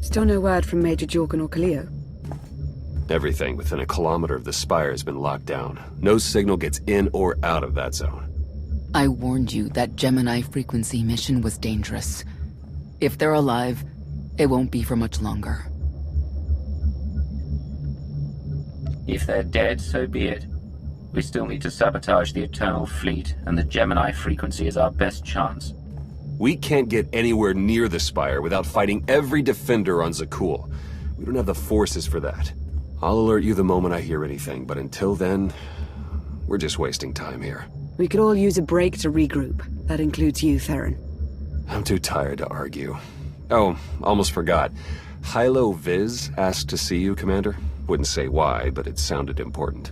Still no word from Major Jorgen or Kaleo? Everything within a kilometer of the spire has been locked down. No signal gets in or out of that zone. I warned you that Gemini frequency mission was dangerous. If they're alive, it won't be for much longer. If they're dead, so be it. We still need to sabotage the Eternal Fleet, and the Gemini frequency is our best chance. We can't get anywhere near the spire without fighting every defender on Zakul. We don't have the forces for that. I'll alert you the moment I hear anything, but until then, we're just wasting time here. We could all use a break to regroup. That includes you, Theron. I'm too tired to argue. Oh, almost forgot. Hylo Viz asked to see you, Commander. Wouldn't say why, but it sounded important.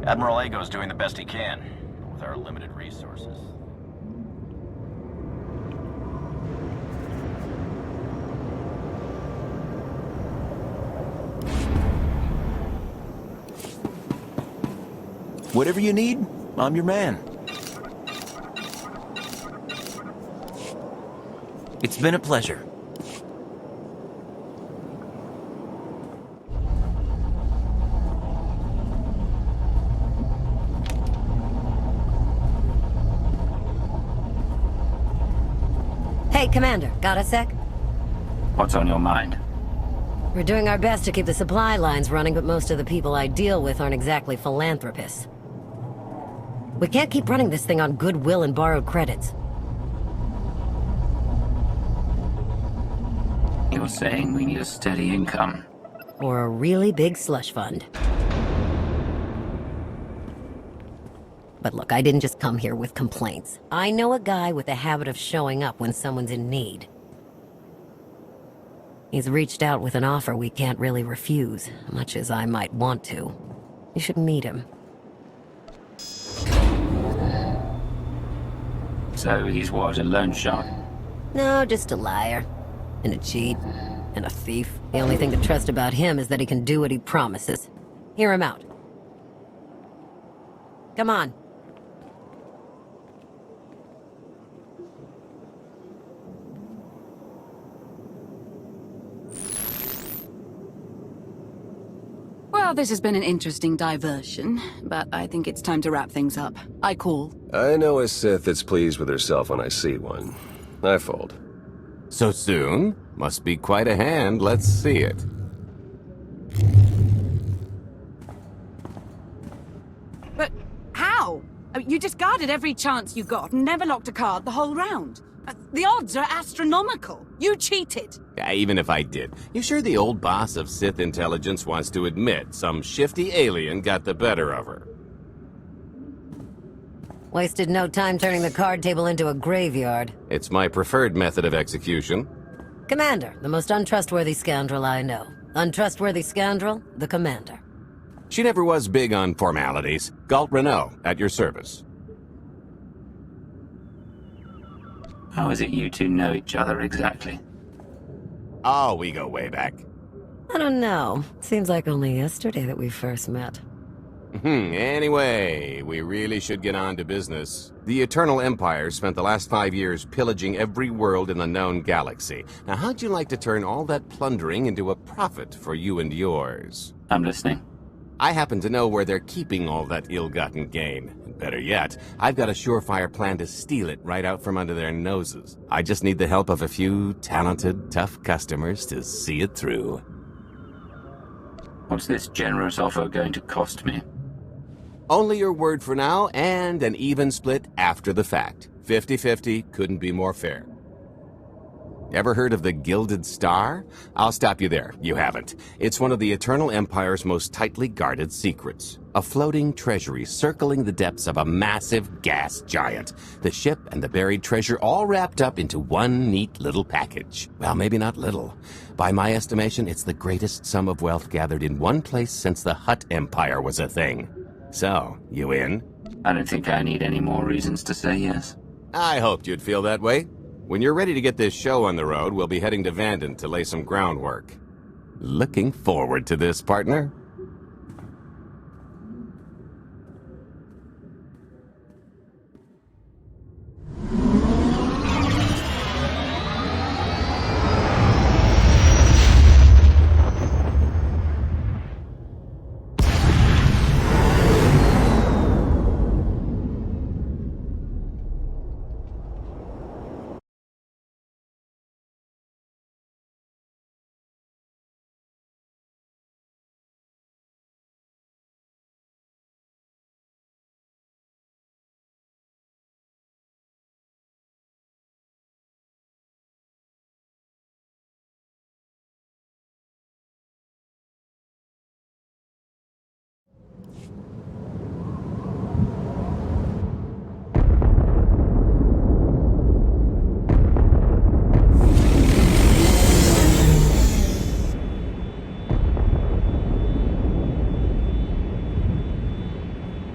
Admiral Ago's doing the best he can, with our limited resources. Whatever you need, I'm your man. It's been a pleasure. Hey, Commander, got a sec? What's on your mind? We're doing our best to keep the supply lines running, but most of the people I deal with aren't exactly philanthropists. We can't keep running this thing on goodwill and borrowed credits. You're saying we need a steady income. Or a really big slush fund. But look, I didn't just come here with complaints. I know a guy with a habit of showing up when someone's in need. He's reached out with an offer we can't really refuse, much as I might want to. You should meet him. So he's what, a loan shark? No, just a liar. And a cheat. And a thief. The only thing to trust about him is that he can do what he promises. Hear him out. Come on. Well, this has been an interesting diversion, but I think it's time to wrap things up. I call. I know a Sith that's pleased with herself when I see one. I fold. So soon? Must be quite a hand. Let's see it. But how? You discarded every chance you got and never locked a card the whole round. The odds are astronomical. You cheated. Yeah, even if I did. You sure the old boss of Sith intelligence wants to admit some shifty alien got the better of her? Wasted no time turning the card table into a graveyard. It's my preferred method of execution. Commander, the most untrustworthy scoundrel I know. Untrustworthy scoundrel, the Commander. She never was big on formalities. Galt Renault, at your service. How is it you two know each other exactly? Oh, we go way back. I don't know. Seems like only yesterday that we first met. Anyway, we really should get on to business. The Eternal Empire spent the last 5 years pillaging every world in the known galaxy. Now, how'd you like to turn all that plundering into a profit for you and yours? I'm listening. I happen to know where they're keeping all that ill-gotten gain. Better yet, I've got a surefire plan to steal it right out from under their noses. I just need the help of a few talented, tough customers to see it through. What's this generous offer going to cost me? Only your word for now, and an even split after the fact. 50-50, couldn't be more fair. Ever heard of the Gilded Star? I'll stop you there. You haven't. It's one of the Eternal Empire's most tightly guarded secrets. A floating treasury circling the depths of a massive gas giant. The ship and the buried treasure all wrapped up into one neat little package. Well, maybe not little. By my estimation, it's the greatest sum of wealth gathered in one place since the Hutt Empire was a thing. So, you in? I don't think I need any more reasons to say yes. I hoped you'd feel that way. When you're ready to get this show on the road, we'll be heading to Vanden to lay some groundwork. Looking forward to this, partner.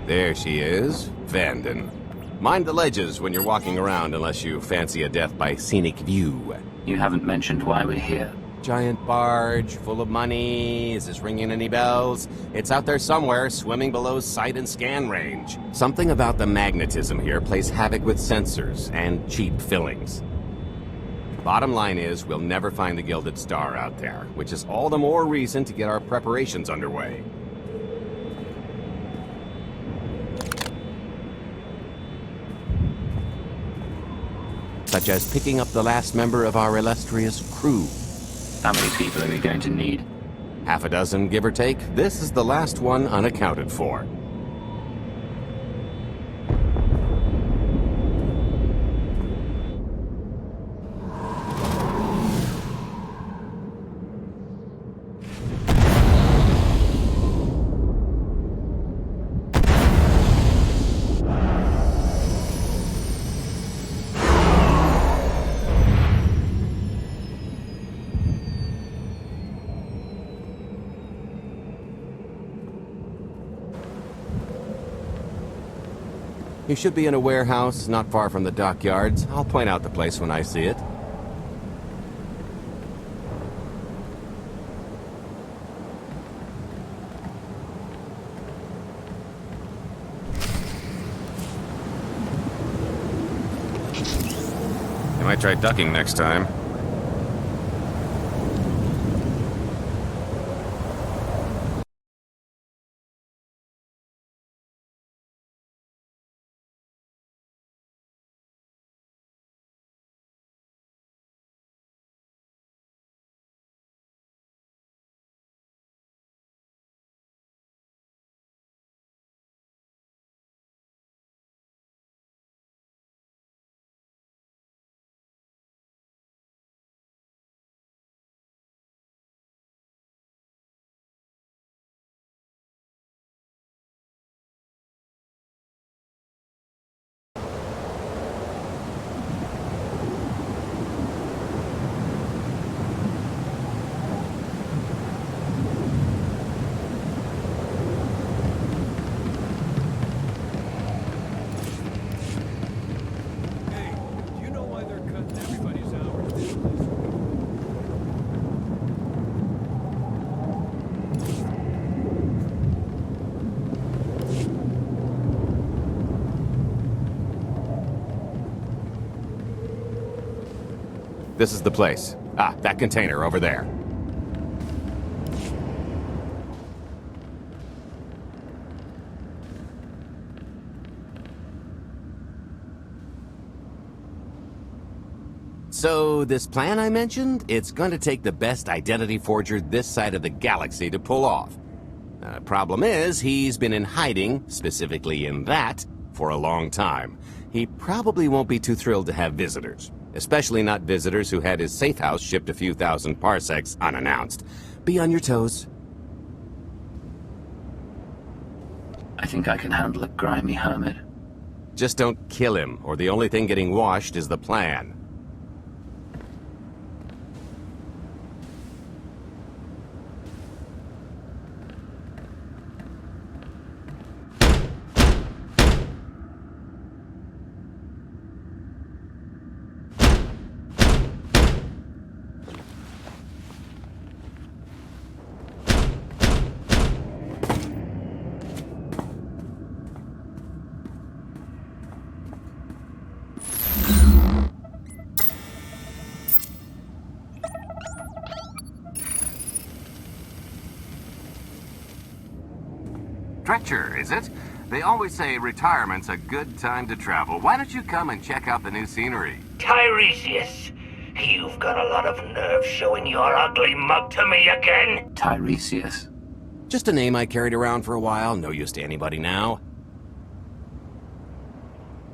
There she is, Vanden. Mind the ledges when you're walking around unless you fancy a death by scenic view. You haven't mentioned why we're here. Giant barge, full of money. Is this ringing any bells? It's out there somewhere, swimming below sight and scan range. Something about the magnetism here plays havoc with sensors and cheap fillings. Bottom line is, we'll never find the Gilded Star out there, which is all the more reason to get our preparations underway. Such as picking up the last member of our illustrious crew. How many people are we going to need? Half a dozen, give or take. This is the last one unaccounted for. You should be in a warehouse not far from the dockyards. I'll point out the place when I see it. You might try ducking next time. This is the place. Ah, that container over there. So, this plan I mentioned, it's going to take the best identity forger this side of the galaxy to pull off. Problem is, he's been in hiding, specifically in that, for a long time. He probably won't be too thrilled to have visitors. Especially not visitors who had his safe house shipped a few thousand parsecs unannounced. Be on your toes. I think I can handle a grimy hermit. Just don't kill him, or the only thing getting washed is the plan. Dretcher, is it? They always say retirement's a good time to travel. Why don't you come and check out the new scenery? Tiresias, you've got a lot of nerve showing your ugly mug to me again. Tiresias. Just a name I carried around for a while, no use to anybody now.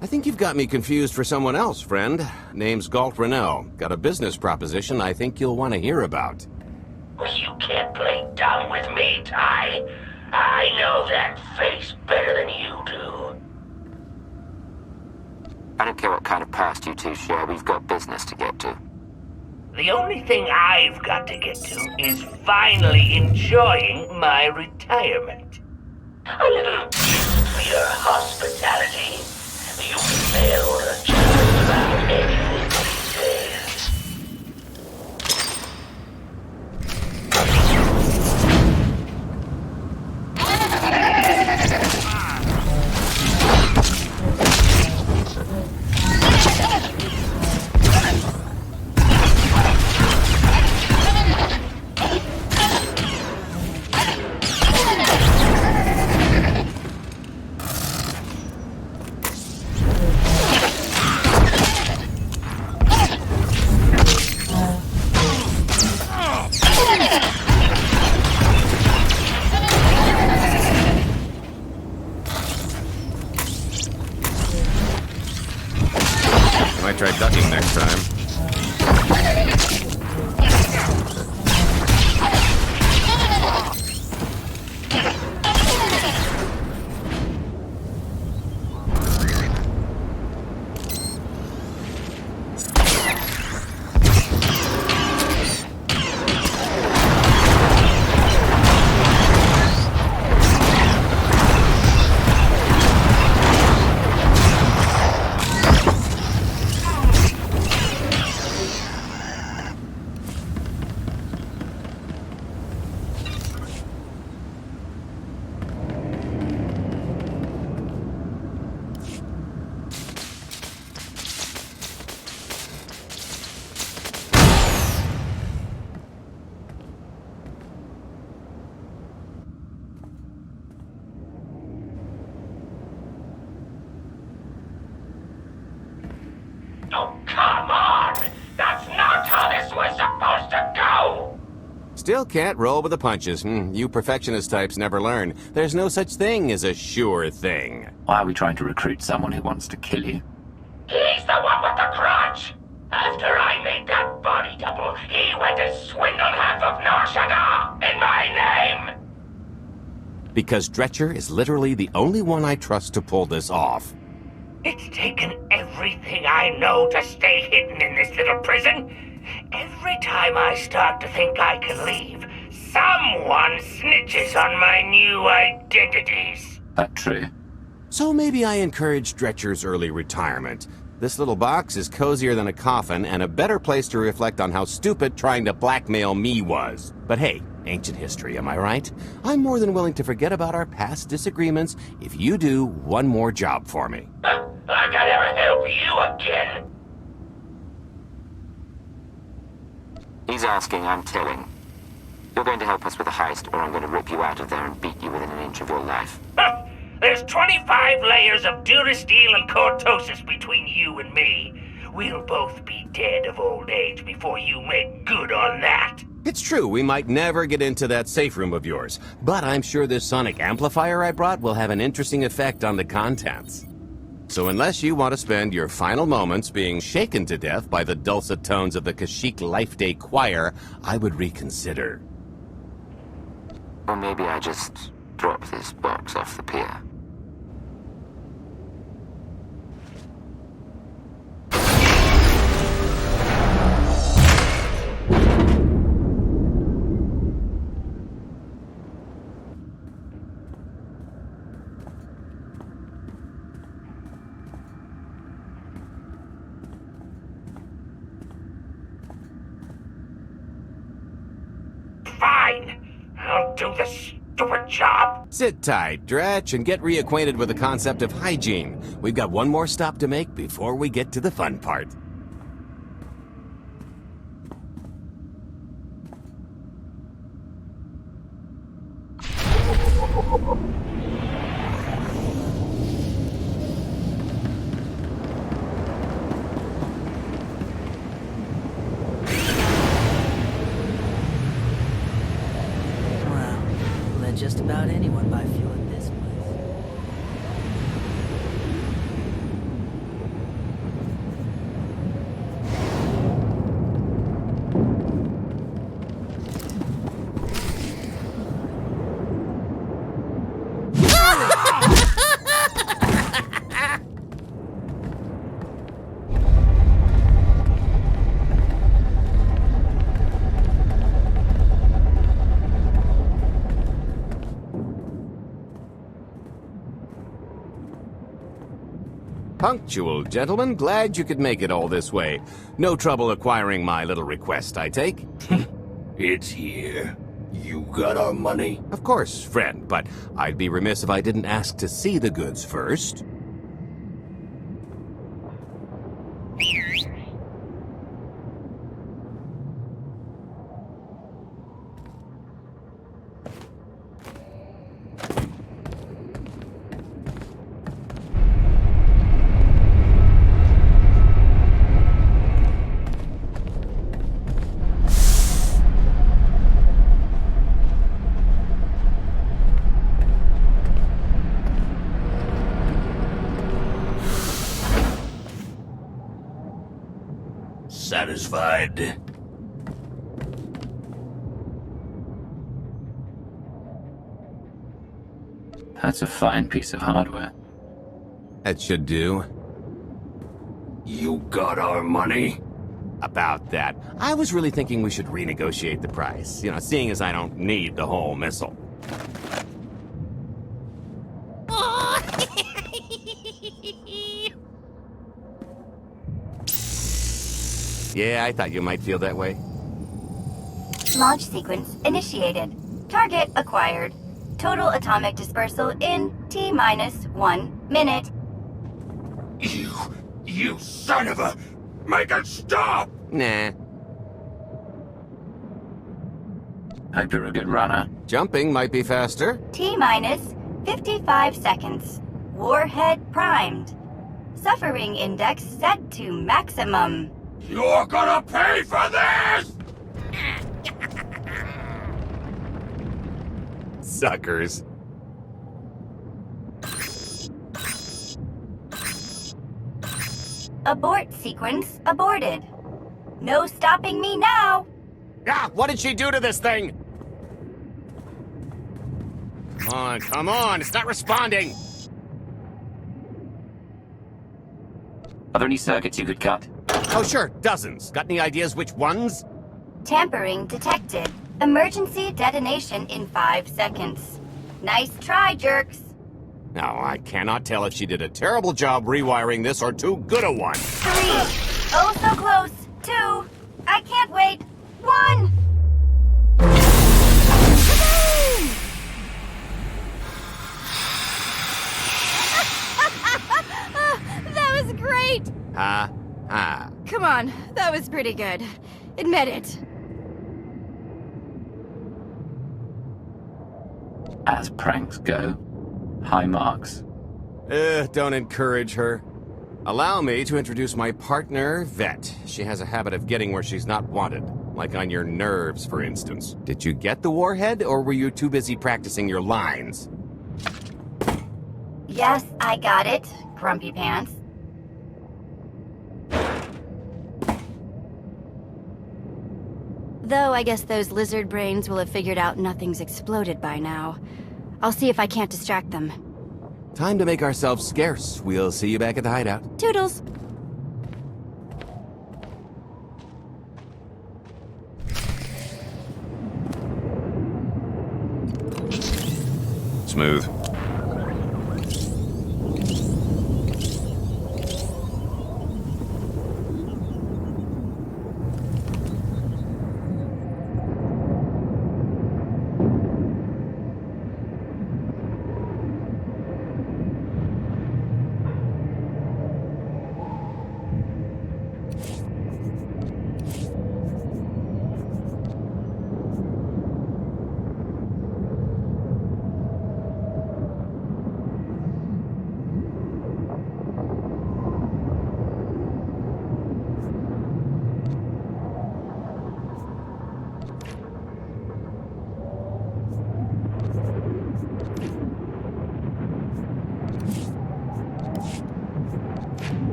I think you've got me confused for someone else, friend. Name's Galt Renault. Got a business proposition I think you'll want to hear about. You can't play dumb with me, Ty. I know that face better than you do. I don't care what kind of past you two share, we've got business to get to. The only thing I've got to get to is finally enjoying my retirement. A little gift for your hospitality. You failed just about anything these days. Might try ducking next time. Oh, come on! That's not how this was supposed to go! Still can't roll with the punches. You perfectionist types never learn. There's no such thing as a sure thing. Why are we trying to recruit someone who wants to kill you? He's the one with the crutch! After I made that body double, he went and swindled half of Nar Shaddaa in my name! Because Dretcher is literally the only one I trust to pull this off. It's taken everything I know to stay hidden in this little prison. Every time I start to think I can leave, someone snitches on my new identities. That true? So maybe I encourage Dretcher's early retirement. This little box is cozier than a coffin and a better place to reflect on how stupid trying to blackmail me was. But hey, ancient history, am I right? I'm more than willing to forget about our past disagreements if you do one more job for me. I can never help you again. He's asking, I'm telling. You're going to help us with the heist, or I'm going to rip you out of there and beat you within an inch of your life. There's 25 layers of durasteel and cortosis between you and me. we'll both be dead of old age before you make good on that. It's true, we might never get into that safe room of yours, but I'm sure this sonic amplifier I brought will have an interesting effect on the contents. So unless you want to spend your final moments being shaken to death by the dulcet tones of the Kashyyyk Life Day Choir, I would reconsider. Or maybe I just drop this box off the pier. Fine. I'll do the stupid job. Sit tight, Dretch, and get reacquainted with the concept of hygiene. We've got one more stop to make before we get to the fun part. Just about anyone buy fuel at this place. Punctual, gentlemen. Glad you could make it all this way. No trouble acquiring my little request, I take? It's here. You got our money? Of course, friend, but I'd be remiss if I didn't ask to see the goods first. Satisfied? That's a fine piece of hardware. That should do. You got our money? About that. I was really thinking we should renegotiate the price. You know, seeing as I don't need the whole missile. Yeah, I thought you might feel that way. Launch sequence initiated. Target acquired. Total atomic dispersal in T-1 minute. You son of a... Make it stop! Nah. Hope you're a good runner. Jumping might be faster. T-minus 55 seconds. Warhead primed. Suffering index set to maximum. You're gonna pay for this! Suckers. Abort sequence aborted. No stopping me now. Ah, what did she do to this thing? Come on, it's not responding. Are there any circuits you could cut? Oh, sure, dozens. Got any ideas which ones? Tampering detected. Emergency detonation in 5 seconds. Nice try, jerks. No, I cannot tell if she did a terrible job rewiring this or too good a one. 3. Oh, so close. 2. I can't wait. 1. That was great! Come on, that was pretty good. Admit it. As pranks go, high marks. Don't encourage her. Allow me to introduce my partner, Vet. She has a habit of getting where she's not wanted. Like on your nerves, for instance. Did you get the warhead, or were you too busy practicing your lines? Yes, I got it, Grumpy Pants. Though I guess those lizard brains will have figured out nothing's exploded by now. I'll see if I can't distract them. Time to make ourselves scarce. We'll see you back at the hideout. Toodles! Smooth.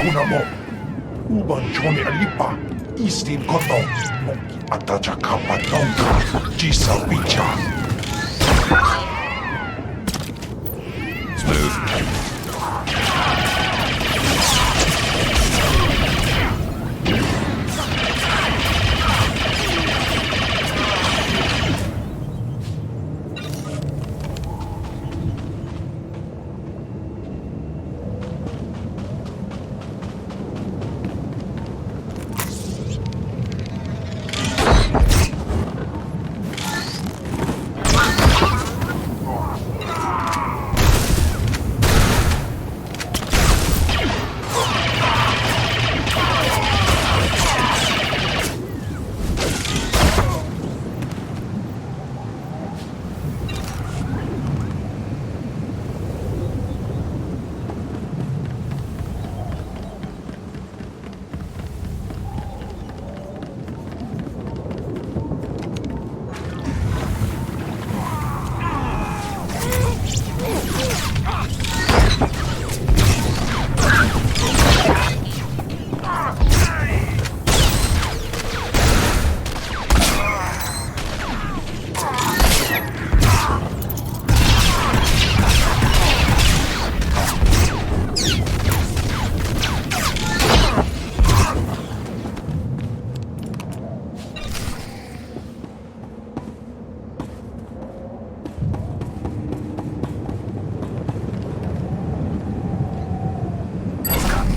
Kuna mo, uban chone alipa, istin koto, moki ataja kapatonga, jisa wicha. Smooth.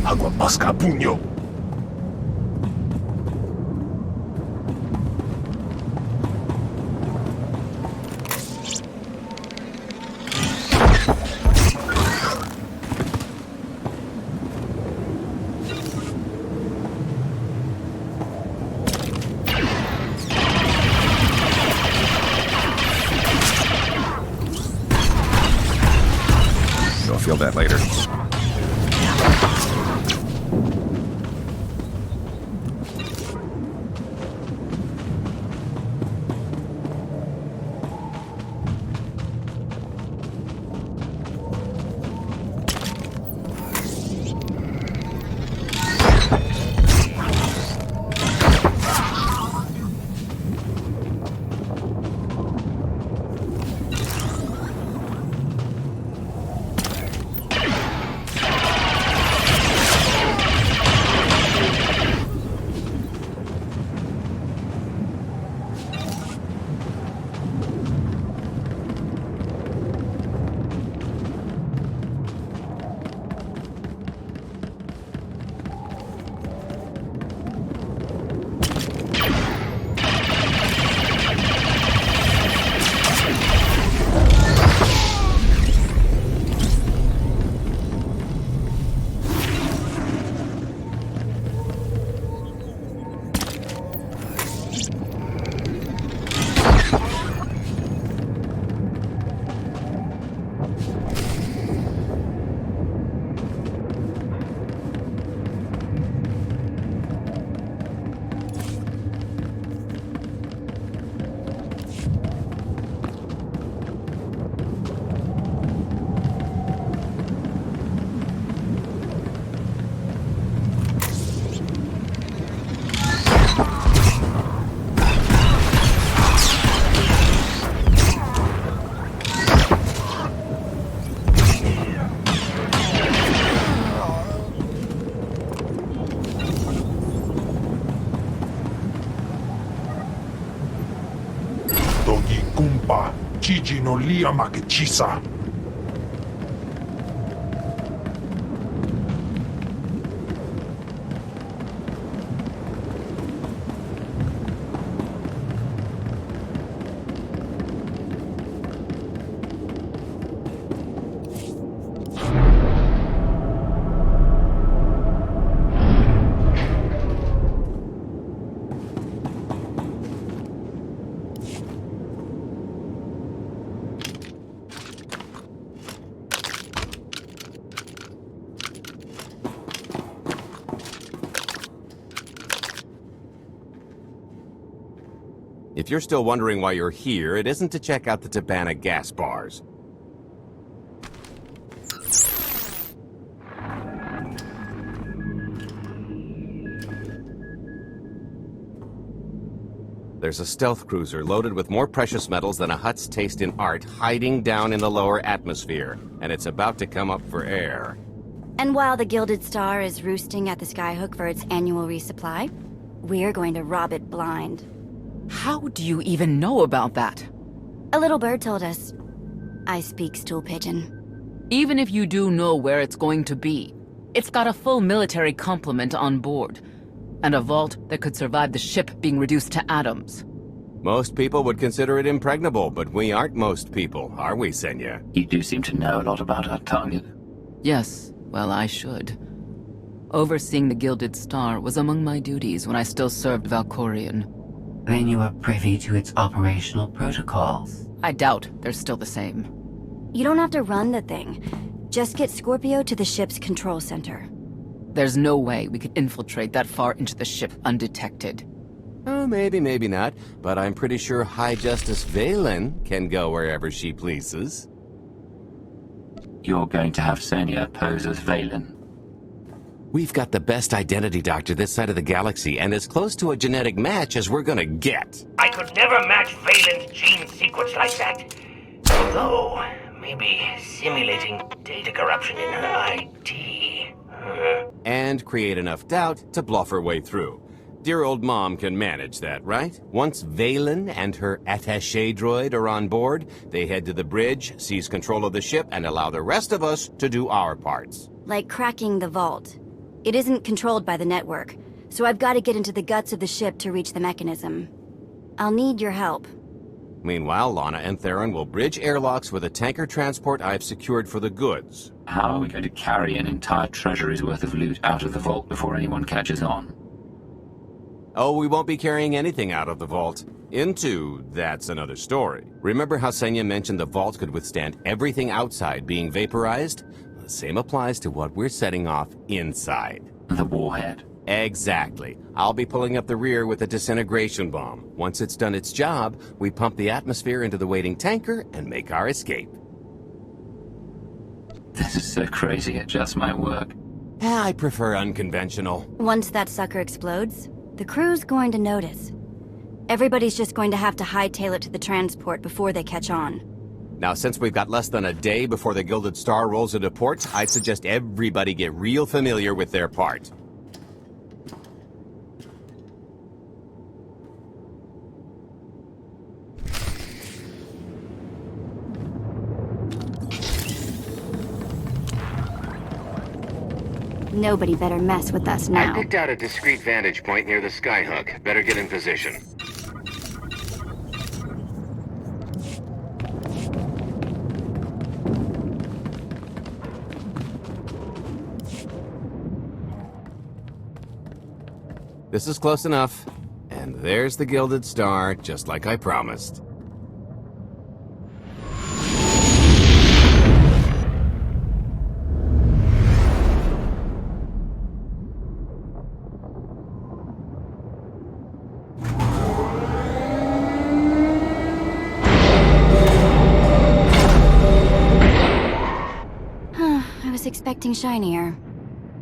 Agua pasca puño. handle that later. Dogi kumpa, Gigi no lia makechisa. If you're still wondering why you're here, it isn't to check out the Tabana gas bars. There's a stealth cruiser loaded with more precious metals than a Hutt's taste in art hiding down in the lower atmosphere, and it's about to come up for air. And while the Gilded Star is roosting at the Skyhook for its annual resupply, we're going to rob it blind. How do you even know about that? A little bird told us. I speak stool pigeon. Even if you do know where it's going to be, it's got a full military complement on board, and a vault that could survive the ship being reduced to atoms. Most people would consider it impregnable, but we aren't most people, are we, Senya? You do seem to know a lot about our target. Yes, well, I should. Overseeing the Gilded Star was among my duties when I still served Valkorion. Then you are privy to its operational protocols. I doubt they're still the same. You don't have to run the thing. Just get Scorpio to the ship's control center. There's no way we could infiltrate that far into the ship undetected. Oh, maybe, maybe not, but I'm pretty sure High Justice Valen can go wherever she pleases. You're going to have Senya pose as Valen. We've got the best identity doctor this side of the galaxy, and as close to a genetic match as we're gonna get. I could never match Valen's gene sequence like that. Although, maybe simulating data corruption in her ID. And create enough doubt to bluff her way through. Dear old mom can manage that, right? Once Valen and her attaché droid are on board, they head to the bridge, seize control of the ship, and allow the rest of us to do our parts. Like cracking the vault. It isn't controlled by the network, so I've got to get into the guts of the ship to reach the mechanism. I'll need your help. Meanwhile, Lana and Theron will bridge airlocks with a tanker transport I've secured for the goods. How are we going to carry an entire treasury's worth of loot out of the vault before anyone catches on? Oh, we won't be carrying anything out of the vault. That's another story. Remember how Senya mentioned the vault could withstand everything outside being vaporized? the same applies to what we're setting off inside. The warhead. Exactly. I'll be pulling up the rear with a disintegration bomb. Once it's done its job, we pump the atmosphere into the waiting tanker and make our escape. This is so crazy, it just might work. I prefer unconventional. Once that sucker explodes, the crew's going to notice. Everybody's just going to have to hightail it to the transport before they catch on. Now, since we've got less than a day before the Gilded Star rolls into port, I'd suggest everybody get real familiar with their part. Nobody better mess with us now. I picked out a discreet vantage point near the skyhook. Better get in position. This is close enough. And there's the Gilded Star, just like I promised. I was expecting shinier.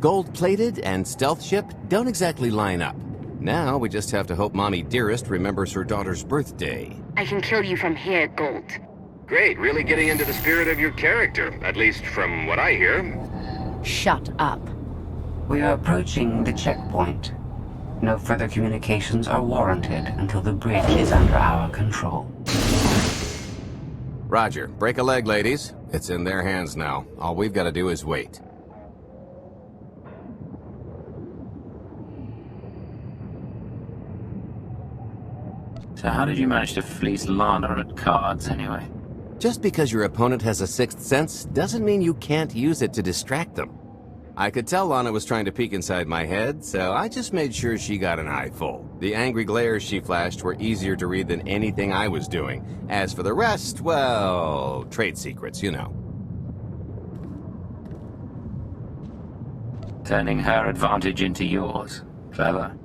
Gold-plated and stealth ship don't exactly line up. Now we just have to hope Mommy Dearest remembers her daughter's birthday. I can kill you from here, Gold. Great, really getting into the spirit of your character, at least from what I hear. Shut up. We are approaching the checkpoint. No further communications are warranted until the bridge is under our control. Roger. Break a leg, ladies. It's in their hands now. All we've got to do is wait. So how did you manage to fleece Lana at cards, anyway? Just because your opponent has a sixth sense doesn't mean you can't use it to distract them. I could tell Lana was trying to peek inside my head, so I just made sure she got an eyeful. The angry glares she flashed were easier to read than anything I was doing. As for the rest, well, trade secrets, you know. Turning her advantage into yours. Clever.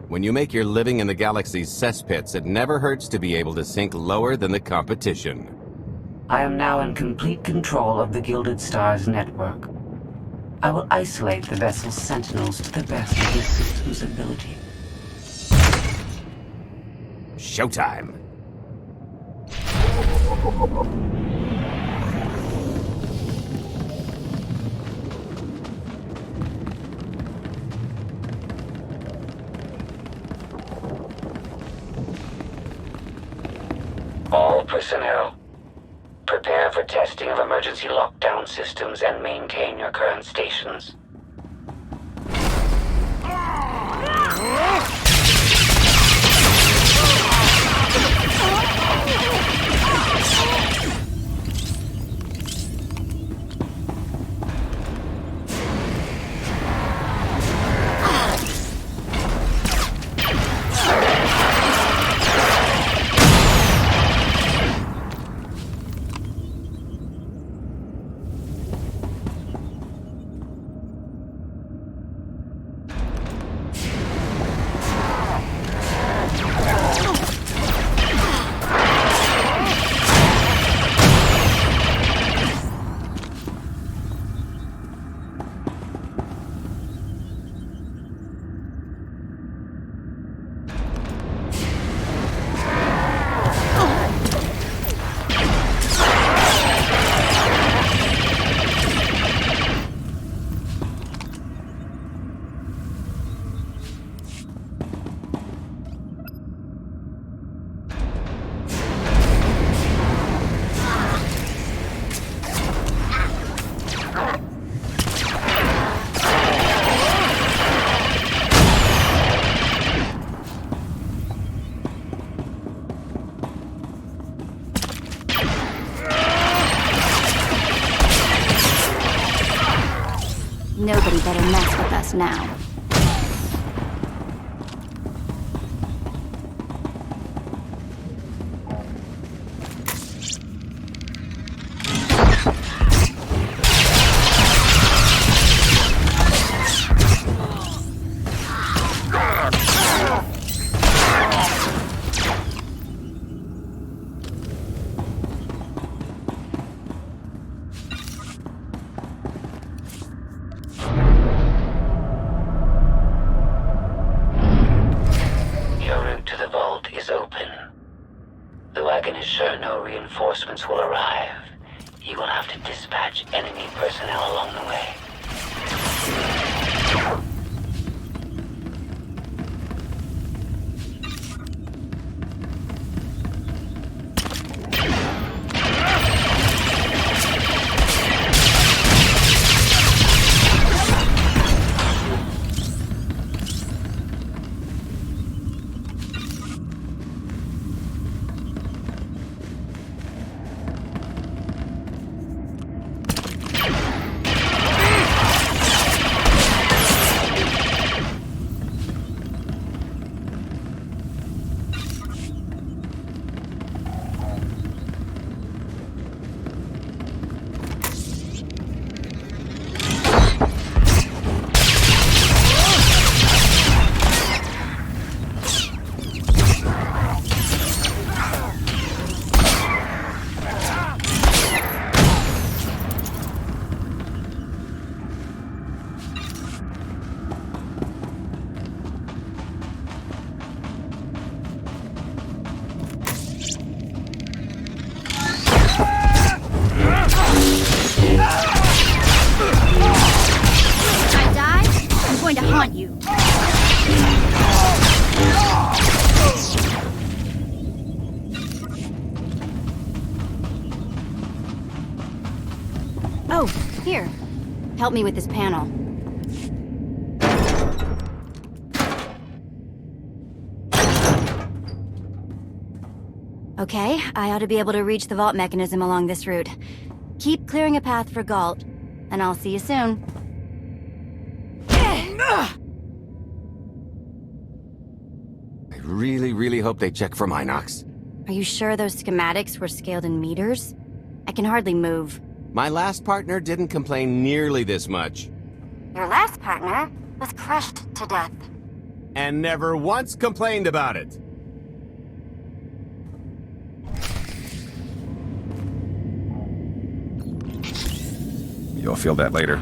When you make your living in the galaxy's cesspits, it never hurts to be able to sink lower than the competition. I am now in complete control of the Gilded Star's network. I will isolate the vessel's sentinels to the best of the system's ability. Showtime! All personnel, prepare for testing of emergency lockdown systems and maintain your current stations. Nobody better mess with us now. sure no reinforcements will arrive. You will have to dispatch enemy personnel along the way. going to haunt you. Oh, here. Help me with this panel. Okay, I ought to be able to reach the vault mechanism along this route. Keep clearing a path for Galt, and I'll see you soon. I really hope they check for Minox. Are you sure those schematics were scaled in meters? I can hardly move. My last partner didn't complain nearly this much. Your last partner was crushed to death. And never once complained about it. You'll feel that later.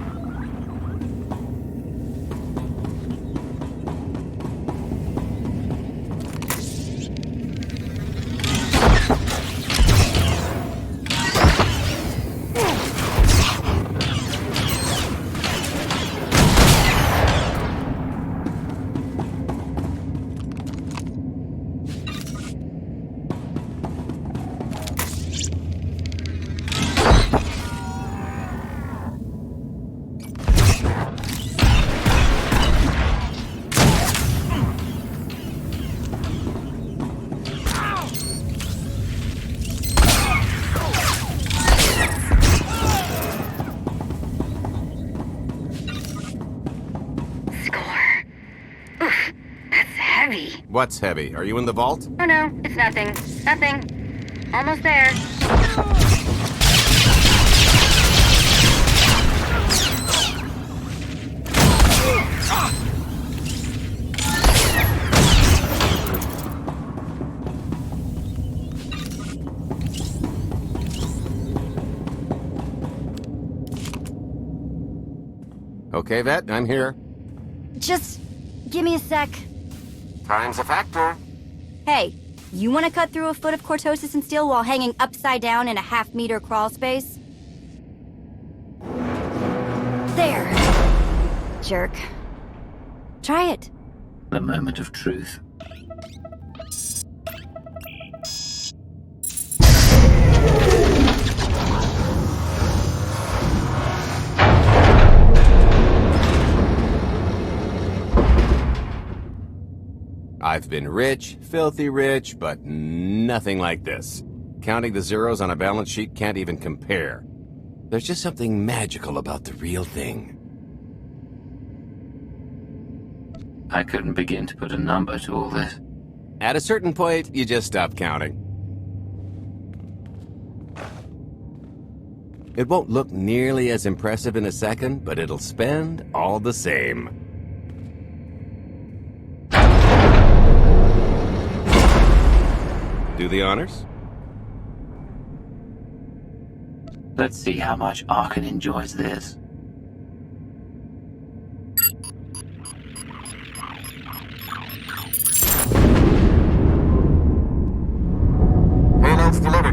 What's heavy? Are you in the vault? Oh no, it's nothing. Nothing. Almost there. Okay, Vet, I'm here. Just give me a sec. Time's a factor. Hey, you want to cut through a foot of cortosis and steel while hanging upside down in a half-meter crawl space? There. Jerk. Try it. The moment of truth. I've been rich, filthy rich, but nothing like this. Counting the zeros on a balance sheet can't even compare. There's just something magical about the real thing. I couldn't begin to put a number to all this. At a certain point, you just stop counting. It won't look nearly as impressive in a second, but it'll spend all the same. Do the honors? Let's see how much Arkan enjoys this. Payloads delivered.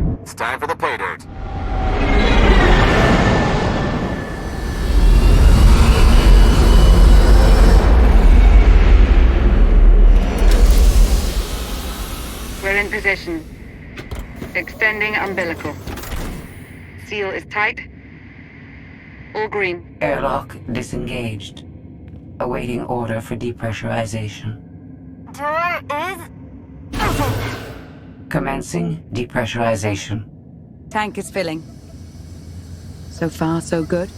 in position. Extending umbilical. Seal is tight. All green. Airlock disengaged. Awaiting order for depressurization. TOR is... Commencing depressurization. Tank is filling. So far, so good.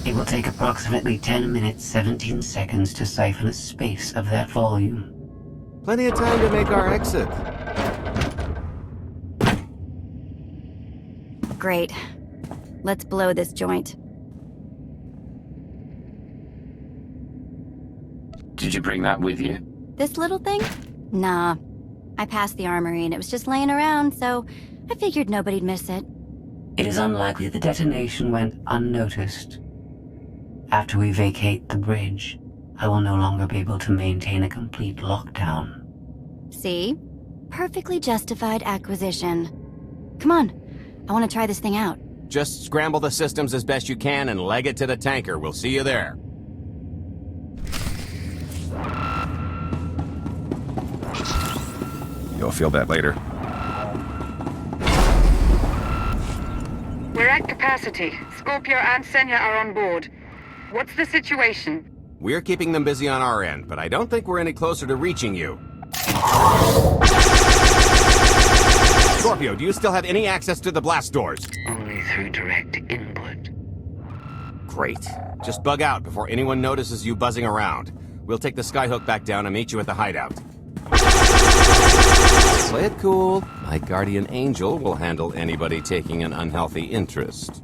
It will take approximately 10 minutes, 17 seconds to siphon a space of that volume. Plenty of time to make our exit. Great. Let's blow this joint. Did you bring that with you? This little thing? Nah. I passed the armory and it was just laying around, so I figured nobody'd miss it. It is unlikely the detonation went unnoticed. After we vacate the bridge, I will no longer be able to maintain a complete lockdown. See? Perfectly justified acquisition. Come on. I want to try this thing out. Just scramble the systems as best you can and leg it to the tanker. We'll see you there. You'll feel that later. We're at capacity. Scorpio and Senya are on board. What's the situation? We're keeping them busy on our end, but I don't think we're any closer to reaching you. Scorpio, do you still have any access to the blast doors? Only through direct input. Great. Just bug out before anyone notices you buzzing around. We'll take the skyhook back down and meet you at the hideout. Play it cool. My guardian angel will handle anybody taking an unhealthy interest.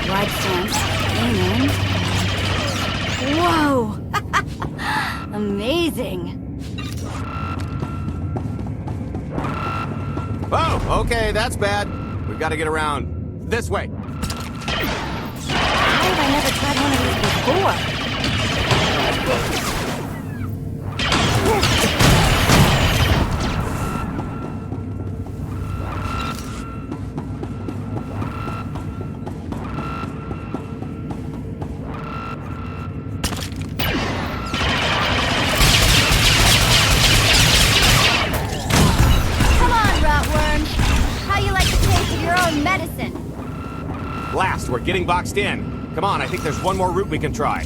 Wide stance. Amen. Whoa! Amazing. Oh, okay, that's bad. We've got to get around. This way. How have I never tried one of these before? Blast, we're getting boxed in. Come on, I think there's one more route we can try.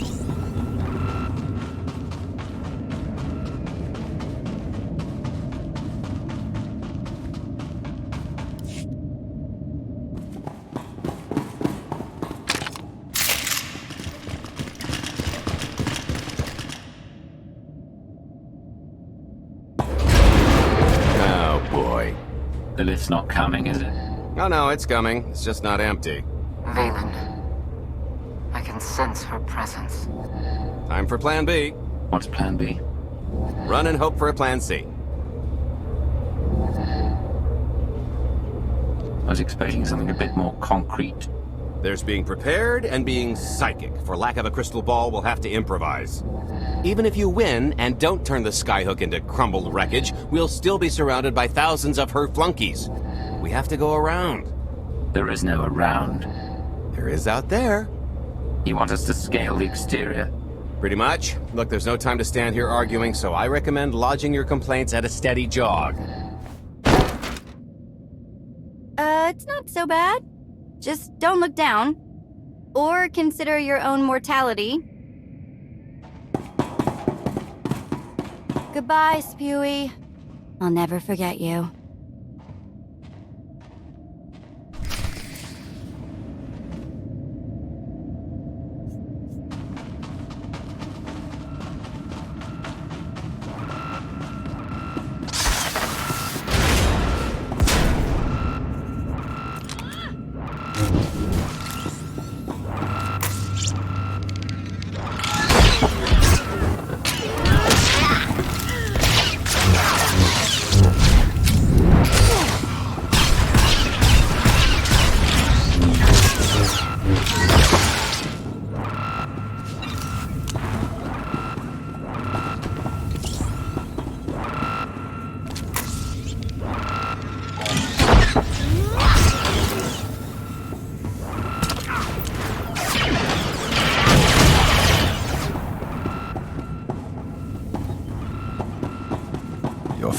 Oh, boy. The lift's not coming, is it? Oh, no, it's coming. It's just not empty. Valen. I can sense her presence. Time for Plan B. What's Plan B? Run and hope for a Plan C. I was expecting something a bit more concrete. There's being prepared and being psychic. For lack of a crystal ball, we'll have to improvise. Even if you win and don't turn the skyhook into crumbled wreckage, we'll still be surrounded by thousands of her flunkies. We have to go around. There is no around. There is out there. You want us to scale the exterior? Pretty much. Look, there's no time to stand here arguing, so I recommend lodging your complaints at a steady jog. It's not so bad. Just don't look down. Or consider your own mortality. Goodbye, Spewy. I'll never forget you.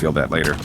feel that later.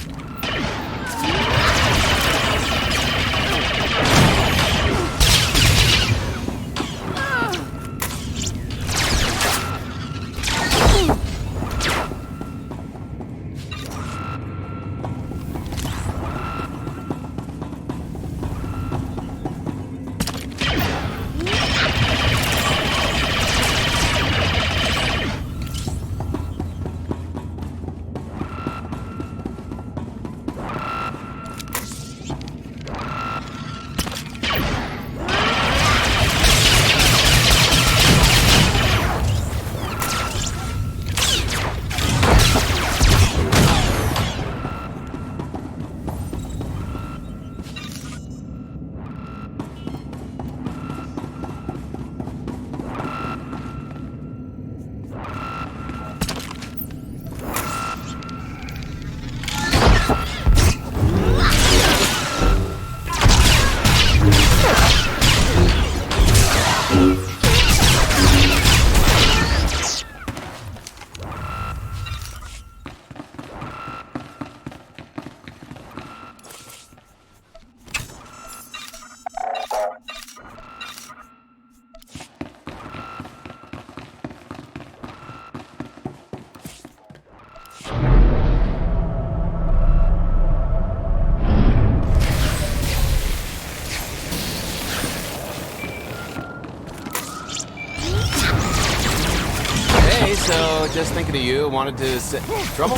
So, just thinking of you, wanted to say... Trouble?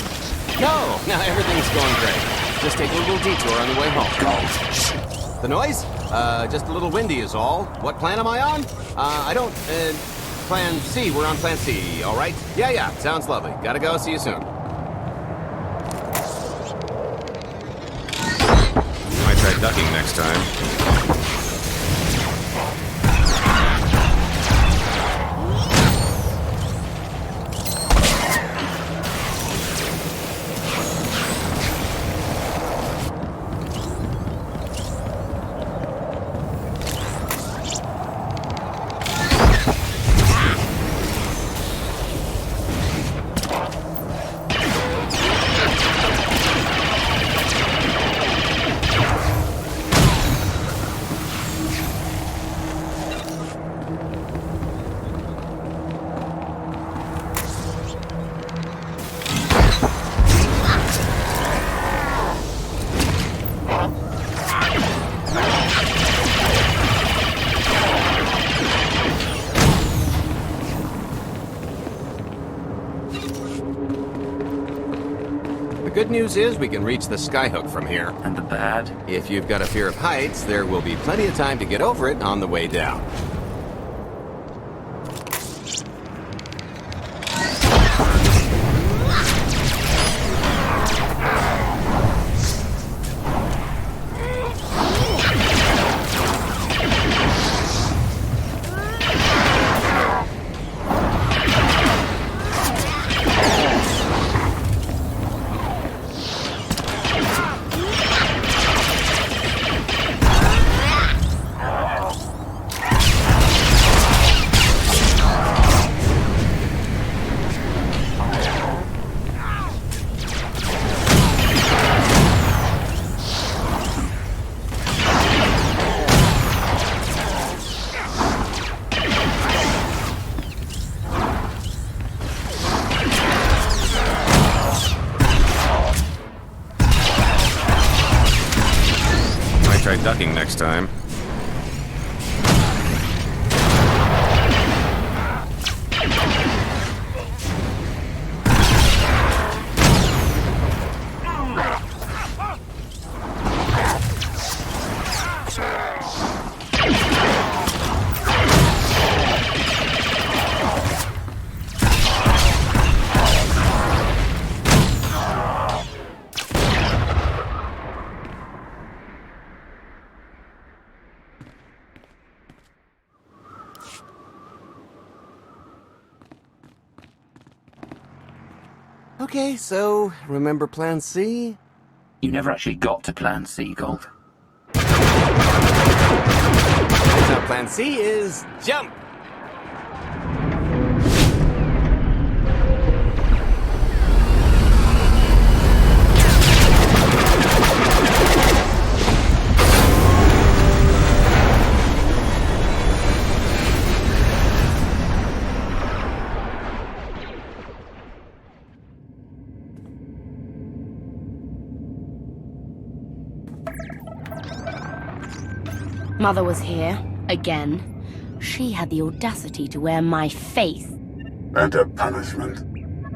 No, everything's going great. Just take a little detour on the way home. Go. The noise? Just a little windy is all. What plan am I on? I don't, Plan C. We're on Plan C, all right? Yeah, sounds lovely. Gotta go. See you soon. Might try ducking next time. The good news is we can reach the skyhook from here. And the bad? If you've got a fear of heights, there will be plenty of time to get over it on the way down. Try ducking next time. Okay, so, remember Plan C? You never actually got to Plan C, Gold. So Plan C is jump! Mother was here, again. She had the audacity to wear my face. And her punishment?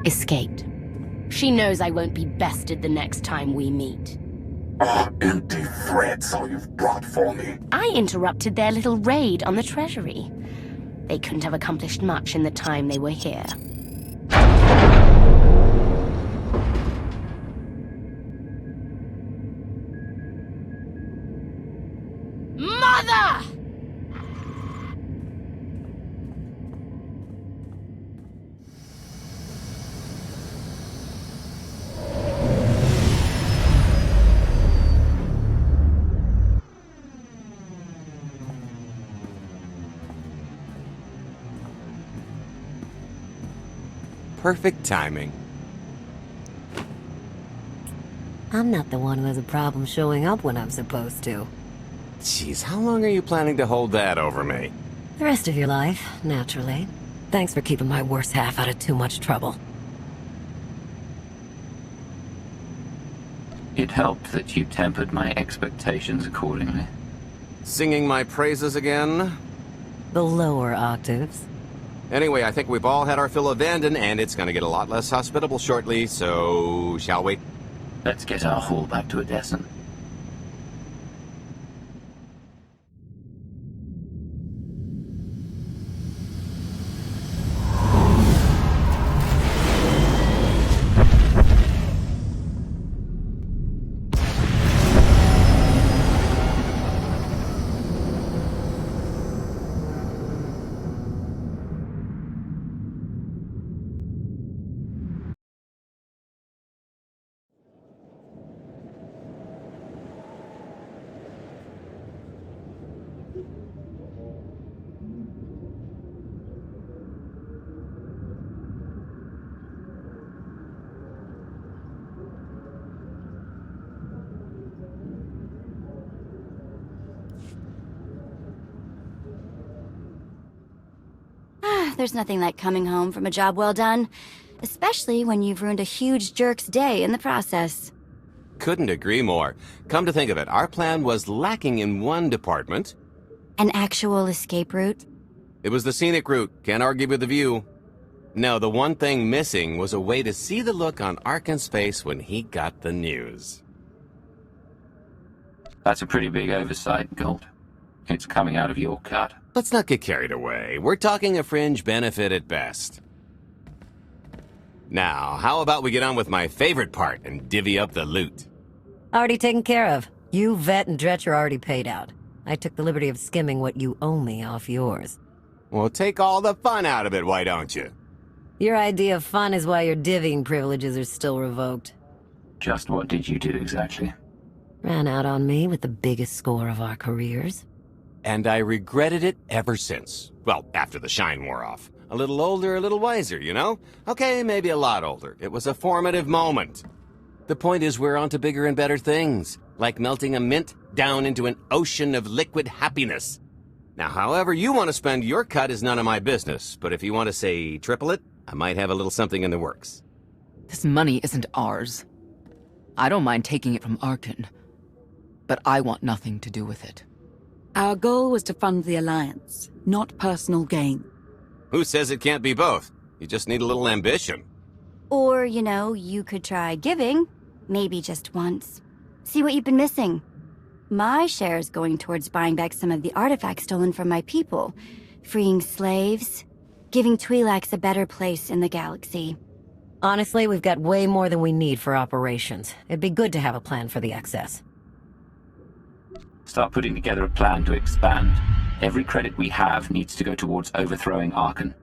Escaped. She knows I won't be bested the next time we meet. Empty threats all you've brought for me. I interrupted their little raid on the treasury. They couldn't have accomplished much in the time they were here. Mother! Perfect timing. I'm not the one who has a problem showing up when I'm supposed to. Jeez, how long are you planning to hold that over me? The rest of your life, naturally. Thanks for keeping my worst half out of too much trouble. It helped that you tempered my expectations accordingly. Singing my praises again? The lower octaves. Anyway, I think we've all had our fill of Vanden, and it's gonna get a lot less hospitable shortly, so... shall we? Let's get our haul back to Odessen. There's nothing like coming home from a job well done, especially when you've ruined a huge jerk's day in the process. Couldn't agree more. Come to think of it, our plan was lacking in one department. An actual escape route? It was the scenic route. Can't argue with the view. No, the one thing missing was a way to see the look on Arkan's face when he got the news. That's a pretty big oversight, Gold. It's coming out of your cut. Let's not get carried away. We're talking a fringe benefit at best. Now, how about we get on with my favorite part and divvy up the loot? Already taken care of. You, Vet, and Dretch are already paid out. I took the liberty of skimming what you owe me off yours. Well, take all the fun out of it, why don't you? Your idea of fun is why your divvying privileges are still revoked. Just what did you do exactly? Ran out on me with the biggest score of our careers. And I regretted it ever since. Well, after the shine wore off. A little older, a little wiser, you know? Okay, maybe a lot older. It was a formative moment. The point is we're on to bigger and better things, like melting a mint down into an ocean of liquid happiness. Now, however you want to spend your cut is none of my business, but if you want to say triple it, I might have a little something in the works. This money isn't ours. I don't mind taking it from Arkan, but I want nothing to do with it. Our goal was to fund the Alliance, not personal gain. Who says it can't be both? You just need a little ambition. Or, you know, you could try giving. Maybe just once. See what you've been missing. My share's going towards buying back some of the artifacts stolen from my people. Freeing slaves. Giving Twi'leks a better place in the galaxy. Honestly, we've got way more than we need for operations. It'd be good to have a plan for the excess. Start putting together a plan to expand. Every credit we have needs to go towards overthrowing Arkan.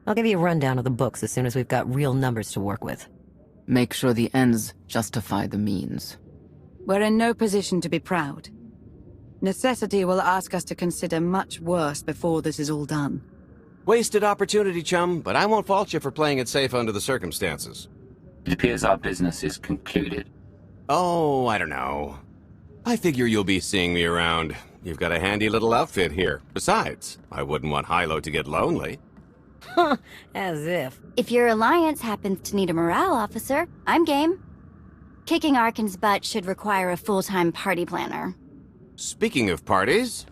I'll give you a rundown of the books as soon as we've got real numbers to work with. Make sure the ends justify the means. We're in no position to be proud. Necessity will ask us to consider much worse before this is all done. Wasted opportunity, chum, but I won't fault you for playing it safe under the circumstances. It appears our business is concluded. Oh, I don't know. I figure you'll be seeing me around. You've got a handy little outfit here. Besides, I wouldn't want Hilo to get lonely. Huh, as if. If your alliance happens to need a morale officer, I'm game. Kicking Arkan's butt should require a full-time party planner. Speaking of parties,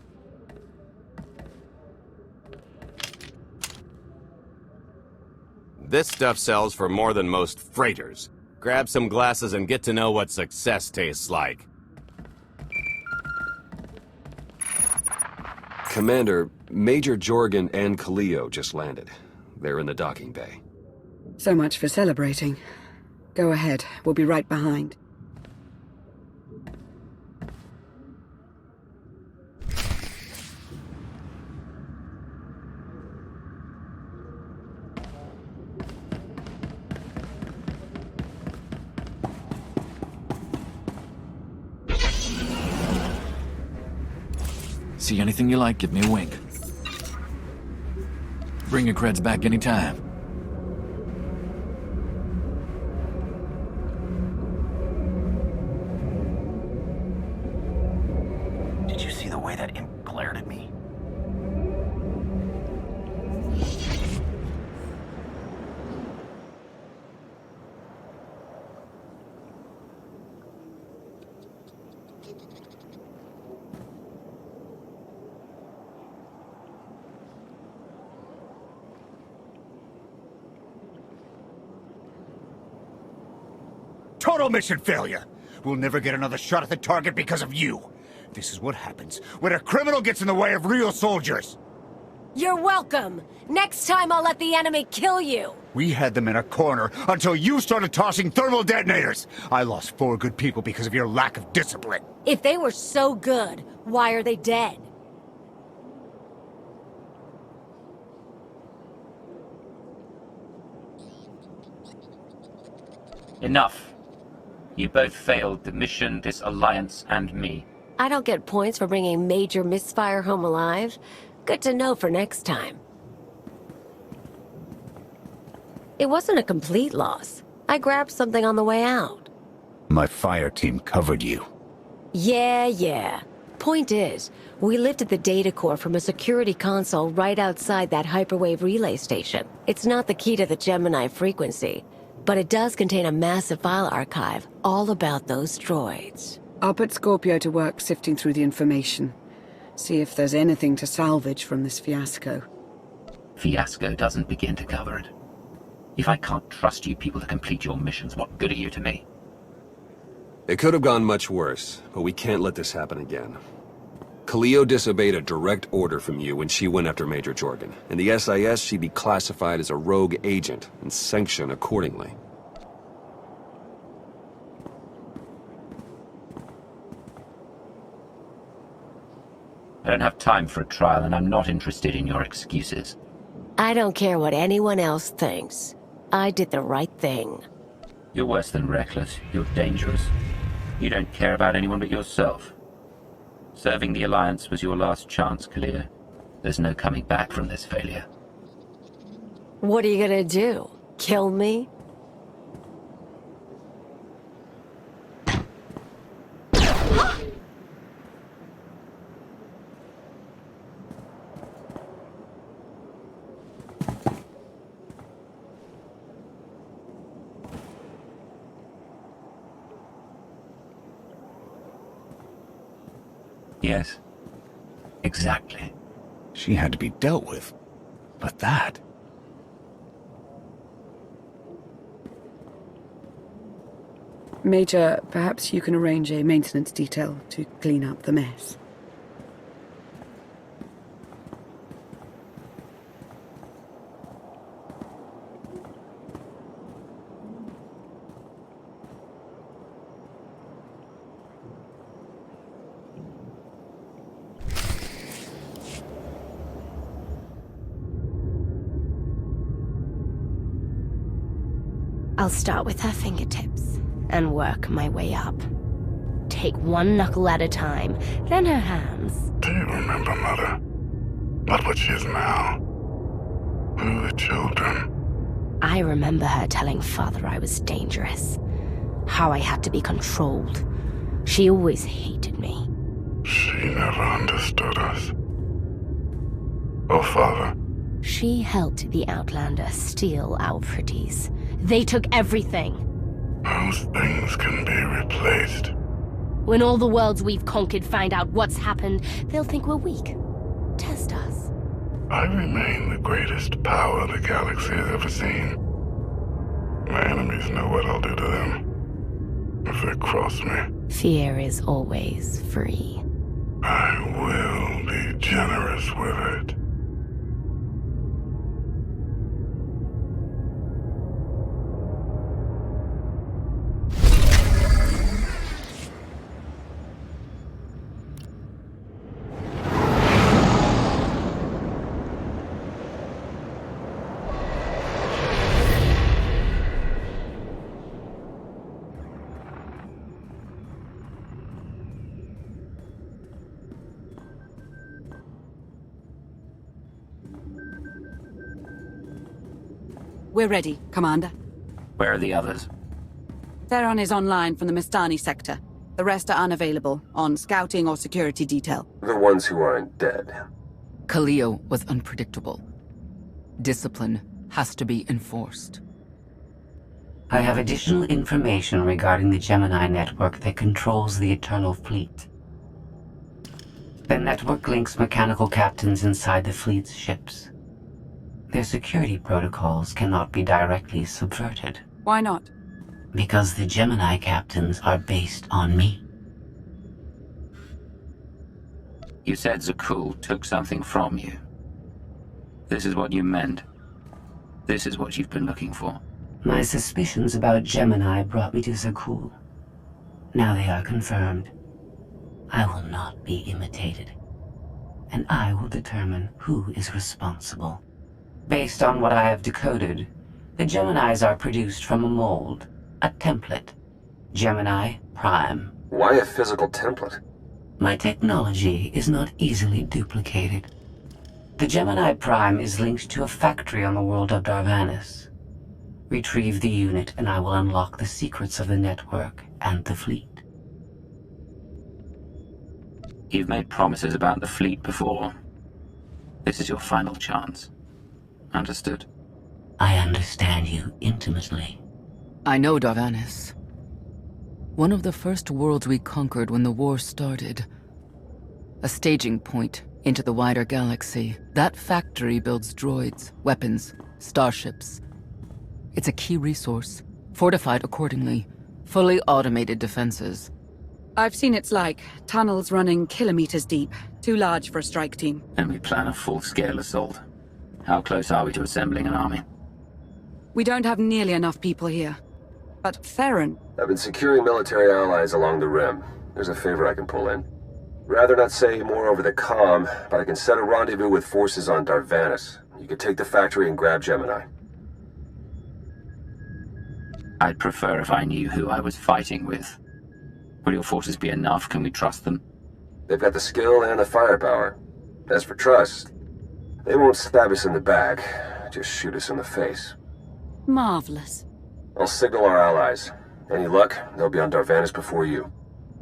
This stuff sells for more than most freighters. Grab some glasses and get to know what success tastes like. Commander, Major Jorgen and Kaleo just landed. They're in the docking bay. So much for celebrating. Go ahead, we'll be right behind. See anything you like, give me a wink. Bring your creds back anytime. Did you see the way that imp glared at me? Total mission failure! We'll never get another shot at the target because of you. This is what happens when a criminal gets in the way of real soldiers. You're welcome. Next time I'll let the enemy kill you. We had them in a corner until you started tossing thermal detonators. I lost 4 good people because of your lack of discipline. If they were so good, why are they dead? Enough. You both failed the mission, this alliance, and me. I don't get points for bringing Major Misfire home alive. Good to know for next time. It wasn't a complete loss. I grabbed something on the way out. My fire team covered you. Yeah. Point is, we lifted the data core from a security console right outside that hyperwave relay station. It's not the key to the Gemini frequency, but it does contain a massive file archive all about those droids. I'll put Scorpio to work sifting through the information. See if there's anything to salvage from this fiasco. Fiasco doesn't begin to cover it. If I can't trust you people to complete your missions, what good are you to me? It could have gone much worse, but we can't let this happen again. Kaleo disobeyed a direct order from you when she went after Major Jorgen. In the SIS, she'd be classified as a rogue agent and sanctioned accordingly. I don't have time for a trial, and I'm not interested in your excuses. I don't care what anyone else thinks. I did the right thing. You're worse than reckless. You're dangerous. You don't care about anyone but yourself. Serving the Alliance was your last chance, Kaleo. There's no coming back from this failure. What are you gonna do? Kill me? Yes. Exactly. She had to be dealt with. But that... Major, perhaps you can arrange a maintenance detail to clean up the mess. I'll start with her fingertips and work my way up. Take one knuckle at a time, then her hands. Do you remember, Mother? Not what she is now. Who are the children? I remember her telling Father I was dangerous. How I had to be controlled. She always hated me. She never understood us. Oh, Father. She helped the Outlander steal our pretties. They took everything. Those things can be replaced. When all the worlds we've conquered find out what's happened, they'll think we're weak. Test us. I remain the greatest power the galaxy has ever seen. My enemies know what I'll do to them if they cross me. Fear is always free. I will be generous with it. We're ready, Commander. Where are the others? Theron is online from the Mistani sector. The rest are unavailable, on scouting or security detail. The ones who aren't dead. Khalil was unpredictable. Discipline has to be enforced. I have additional information regarding the Gemini network that controls the Eternal Fleet. The network links mechanical captains inside the fleet's ships. Their security protocols cannot be directly subverted. Why not? Because the Gemini captains are based on me. You said Zakul took something from you. This is what you meant. This is what you've been looking for. My suspicions about Gemini brought me to Zakul. Now they are confirmed. I will not be imitated. And I will determine who is responsible. Based on what I have decoded, the Geminis are produced from a mold, a template. Gemini Prime. Why a physical template? My technology is not easily duplicated. The Gemini Prime is linked to a factory on the world of Darvanis. Retrieve the unit and I will unlock the secrets of the network and the fleet. You've made promises about the fleet before. This is your final chance. Understood? I understand you intimately. I know Darvanis. One of the first worlds we conquered when the war started. A staging point into the wider galaxy. That factory builds droids, weapons, starships. It's a key resource, fortified accordingly, fully automated defenses. I've seen its like, tunnels running kilometers deep, too large for a strike team. And we plan a full-scale assault. How close are we to assembling an army? We don't have nearly enough people here. But Theron... I've been securing military allies along the rim. There's a favor I can pull in. Rather not say more over the comm, but I can set a rendezvous with forces on Darvanis. You can take the factory and grab Gemini. I'd prefer if I knew who I was fighting with. Will your forces be enough? Can we trust them? They've got the skill and the firepower. As for trust, they won't stab us in the back, just shoot us in the face. Marvelous. I'll signal our allies. Any luck, they'll be on Darvanis before you.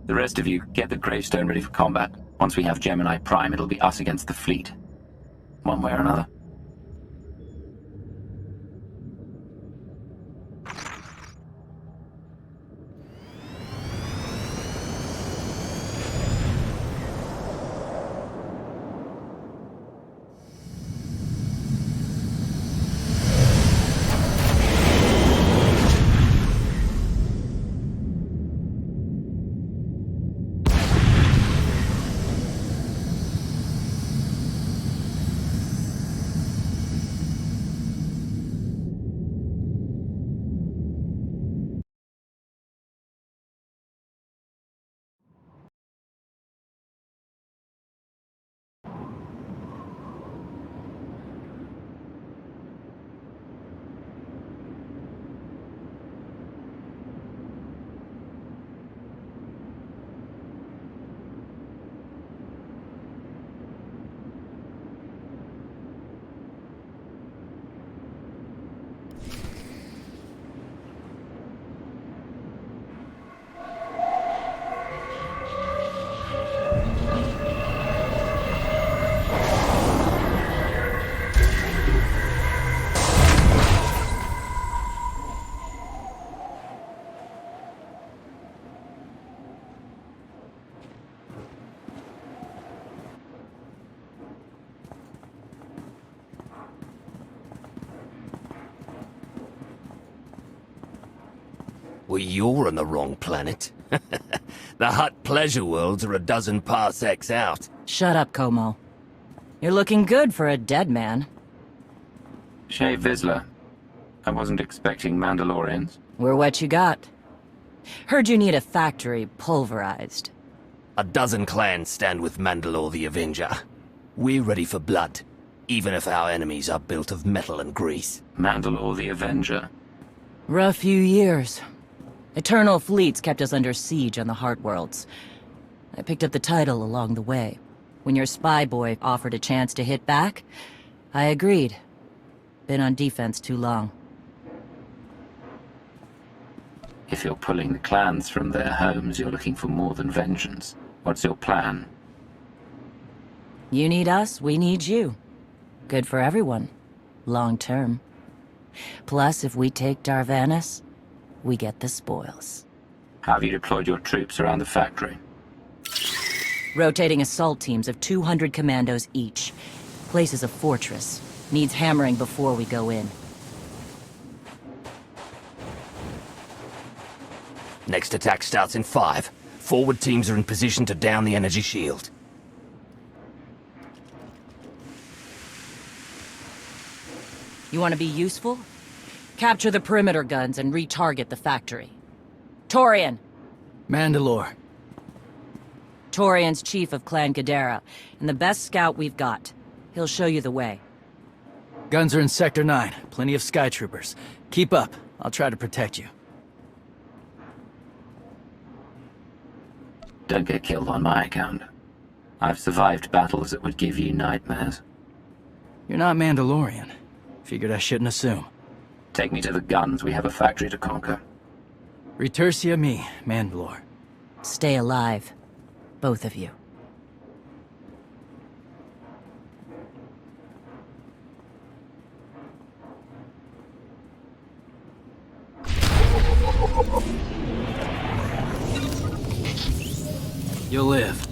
The rest of you, get the gravestone ready for combat. Once we have Gemini Prime, it'll be us against the fleet. One way or another. Well, you're on the wrong planet. The Hutt pleasure worlds are a dozen parsecs out. Shut up, Como. You're looking good for a dead man. Shay Vizsla. I wasn't expecting Mandalorians. We're what you got. Heard you need a factory pulverized. A dozen clans stand with Mandalore the Avenger. We're ready for blood, even if our enemies are built of metal and grease. Mandalore the Avenger. Rough few years. Eternal fleets kept us under siege on the Heart Worlds. I picked up the title along the way. When your spy boy offered a chance to hit back, I agreed. Been on defense too long. If you're pulling the clans from their homes, you're looking for more than vengeance. What's your plan? You need us, we need you. Good for everyone. Long term. Plus, if we take Darvanis, we get the spoils. Have you deployed your troops around the factory? Rotating assault teams of 200 commandos each. Place is a fortress. Needs hammering before we go in. Next attack starts in 5. Forward teams are in position to down the energy shield. You want to be useful? Capture the perimeter guns and retarget the factory. Torian! Mandalore. Torian's chief of Clan Ghidorah, and the best scout we've got. He'll show you the way. Guns are in Sector 9. Plenty of sky troopers. Keep up. I'll try to protect you. Don't get killed on my account. I've survived battles that would give you nightmares. You're not Mandalorian. Figured I shouldn't assume. Take me to the guns. We have a factory to conquer. Retursia me, Mandalore. Stay alive. Both of you. You'll live.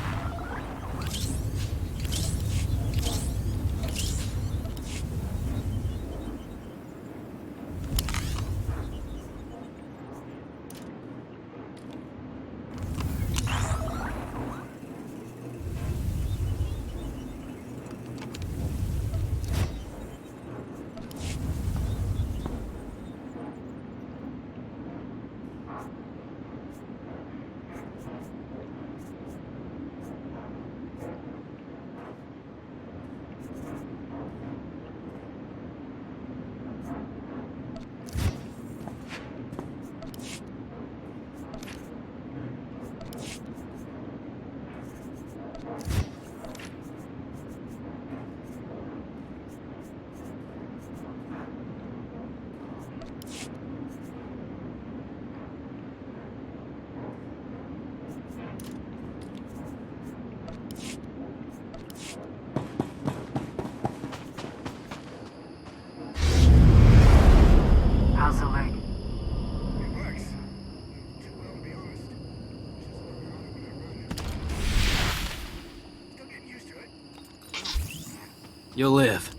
You'll live.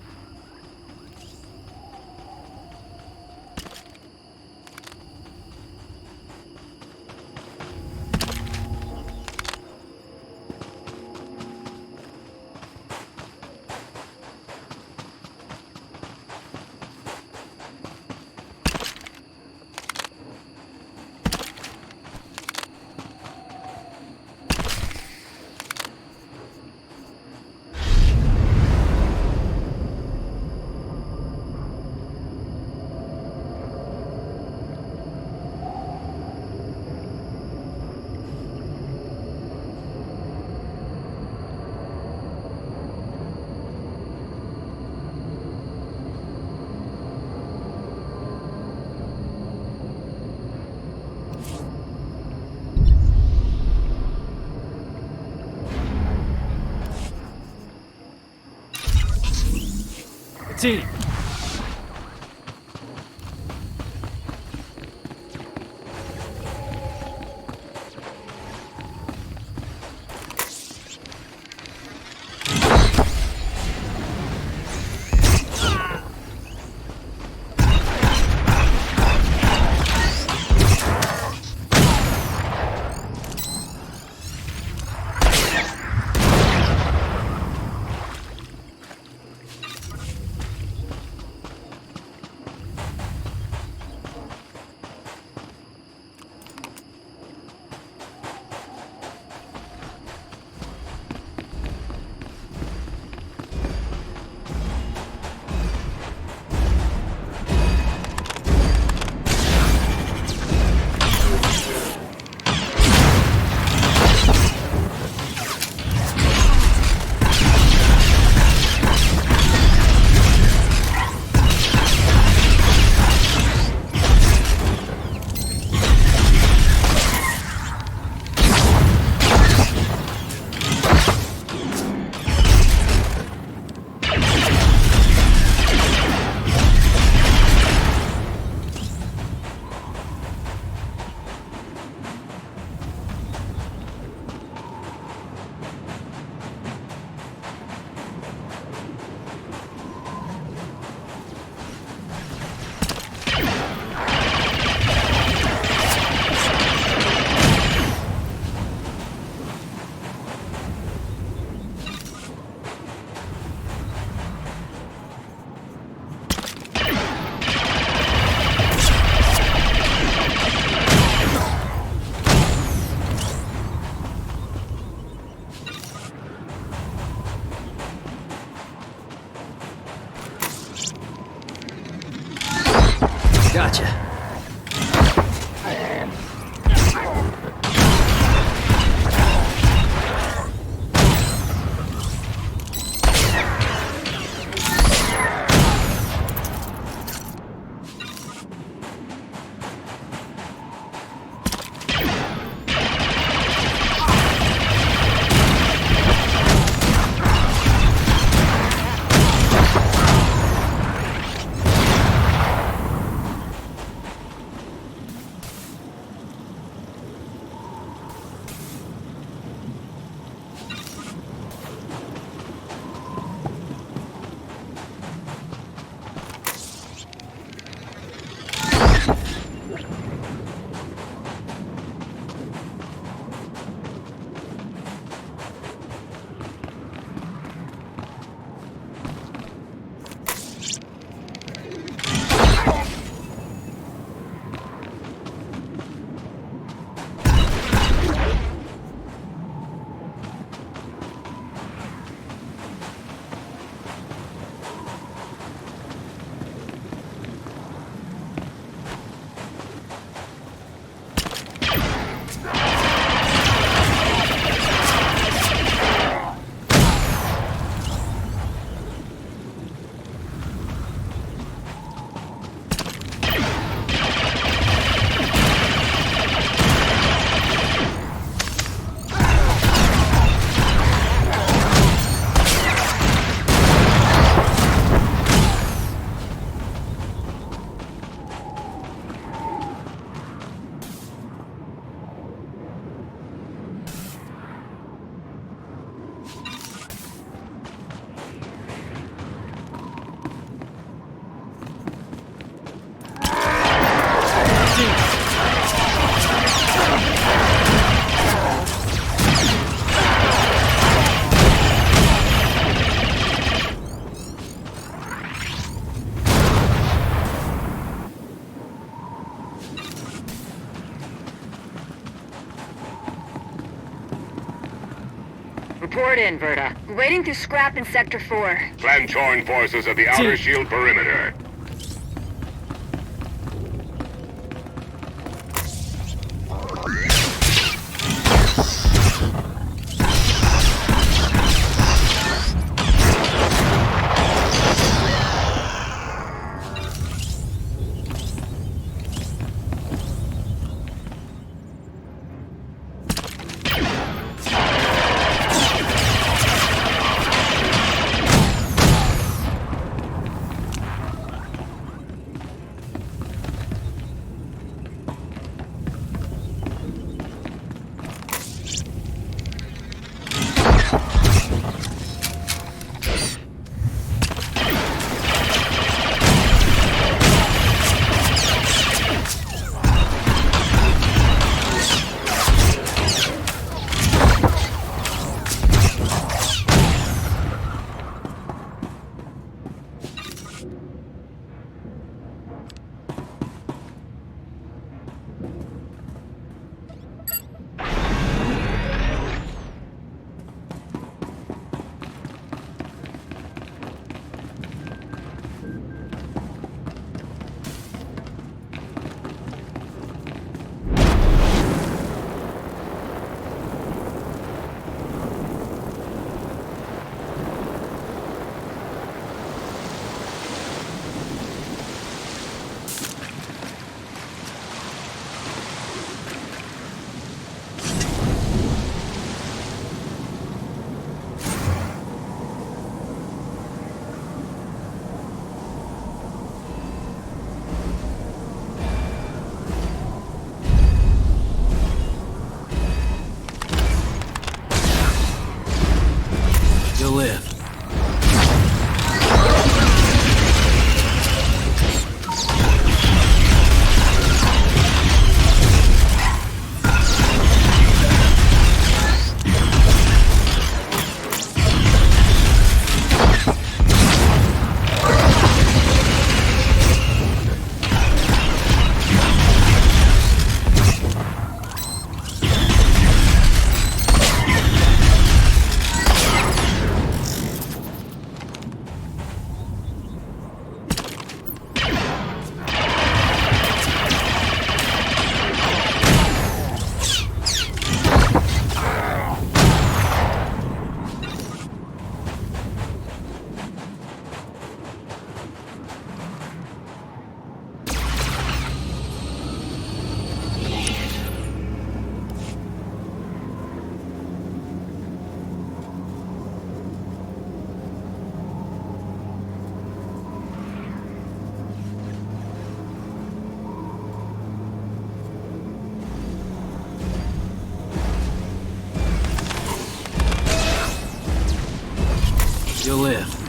Team. Gotcha. Report in, Verta. Waiting to scrap in Sector 4. Clan-torn forces at the outer shield perimeter. You'll live.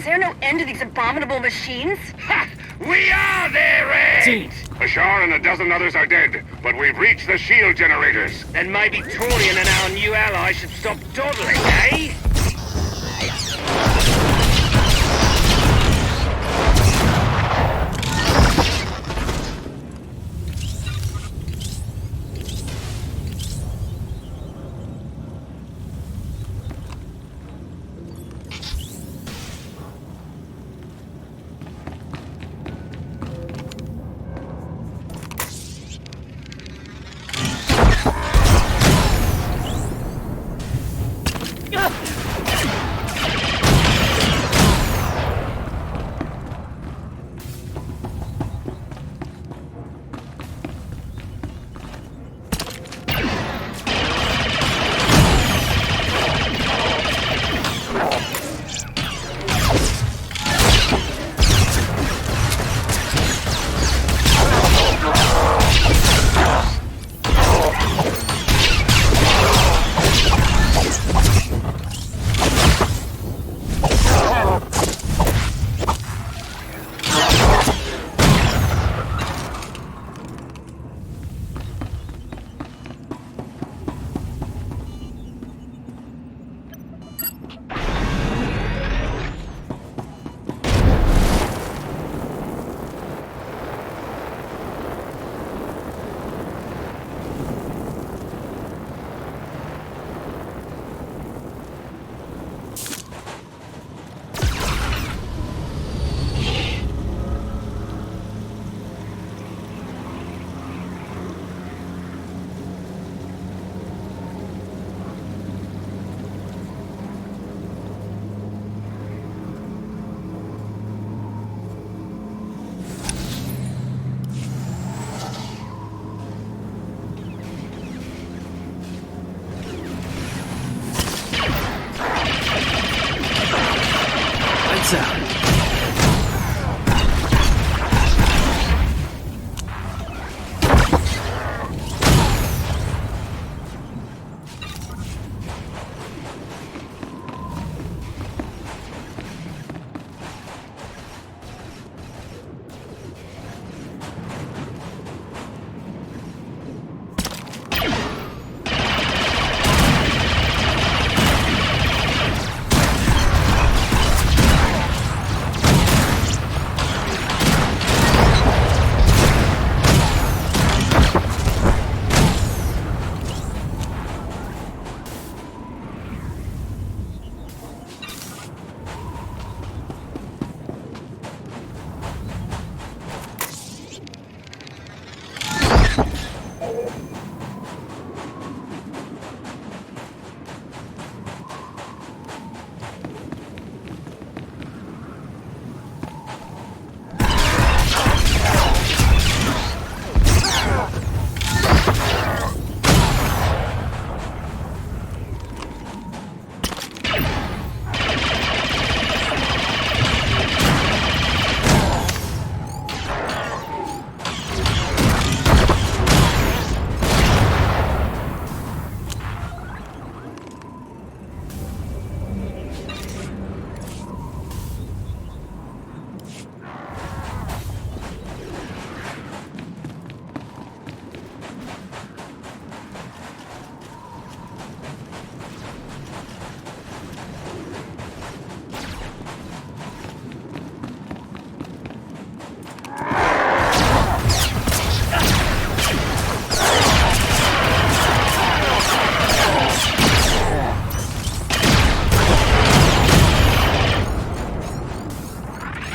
Is there no end to these abominable machines? Ha! We are their end! Ashar and a dozen others are dead, but we've reached the shield generators. Then maybe Torian and our new ally should stop dawdling, eh?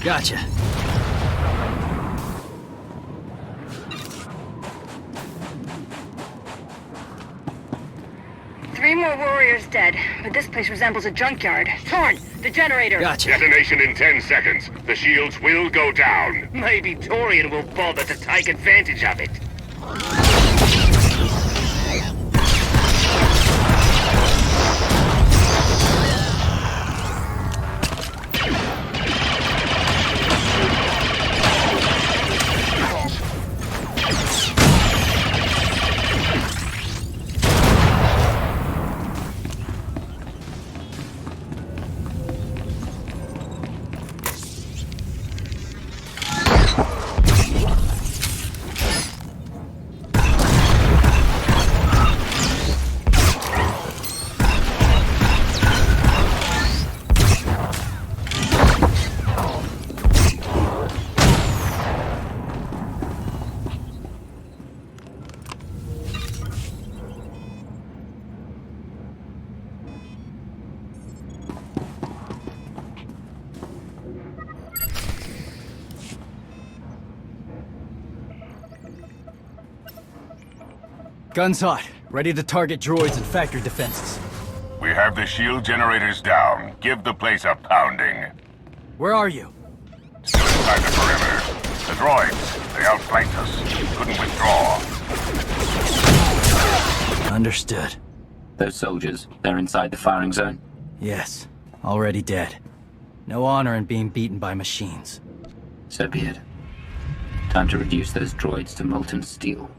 Gotcha. Three more warriors dead, but this place resembles a junkyard. Torn, the generator. Gotcha. Detonation in 10 seconds. The shields will go down. Maybe Torian will bother to take advantage of it. Guns hot. Ready to target droids and factory defenses. We have the shield generators down. Give the place a pounding. Where are you? Still inside the perimeter. The droids, they outflanked us. Couldn't withdraw. Understood. Those soldiers, they're inside the firing zone? Yes. Already dead. No honor in being beaten by machines. So be it. Time to reduce those droids to molten steel.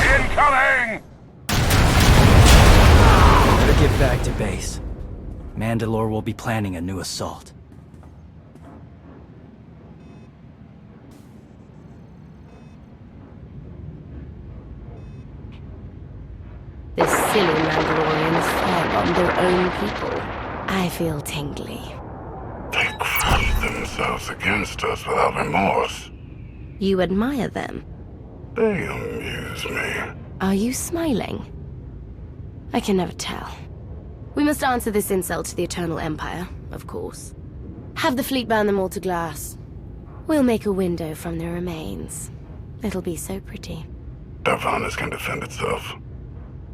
Incoming! Better get back to base. Mandalore will be planning a new assault. The silly Mandalorians firebomb their own people. I feel tingly. They crushed themselves against us without remorse. You admire them? They amuse me. Are you smiling? I can never tell. We must answer this insult to the Eternal Empire, of course. Have the fleet burn them all to glass. We'll make a window from their remains. It'll be so pretty. Darvanas can defend itself.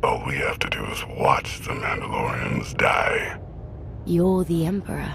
All we have to do is watch the Mandalorians die. You're the Emperor.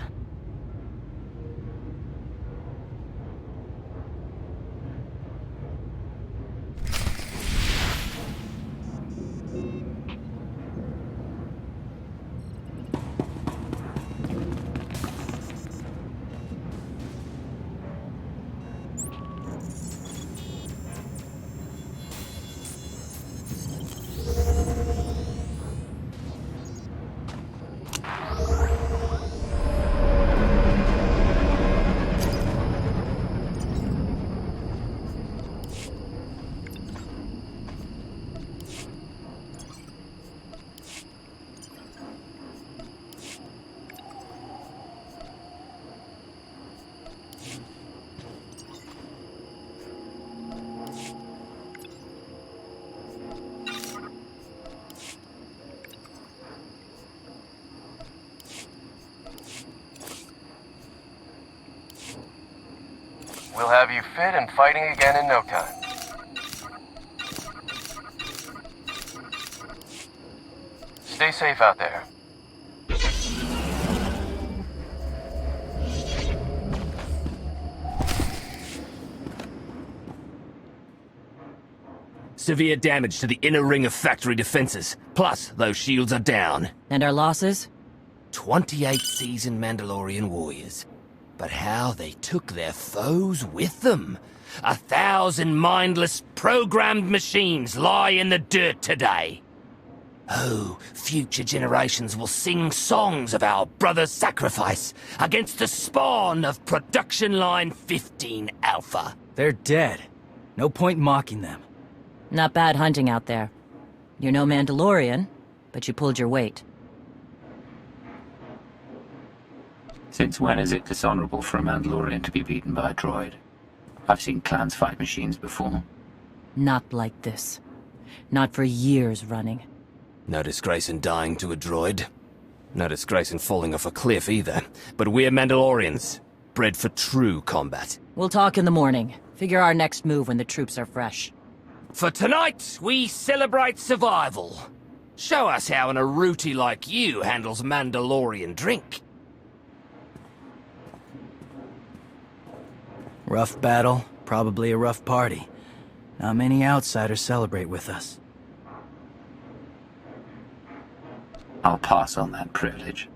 We'll have you fit and fighting again in no time. Stay safe out there. Severe damage to the inner ring of factory defenses. Plus, those shields are down. And our losses? 28 seasoned Mandalorian warriors. But how they took their foes with them. 1,000 mindless, programmed machines lie in the dirt today. Oh, future generations will sing songs of our brother's sacrifice against the spawn of Production Line 15 Alpha. They're dead. No point mocking them. Not bad hunting out there. You're no Mandalorian, but you pulled your weight. Since when is it dishonorable for a Mandalorian to be beaten by a droid? I've seen clans fight machines before. Not like this. Not for years running. No disgrace in dying to a droid. No disgrace in falling off a cliff either. But we're Mandalorians, bred for true combat. We'll talk in the morning. Figure our next move when the troops are fresh. For tonight, we celebrate survival. Show us how an Aruti like you handles Mandalorian drink. Rough battle, probably a rough party. Not many outsiders celebrate with us. I'll pass on that privilege.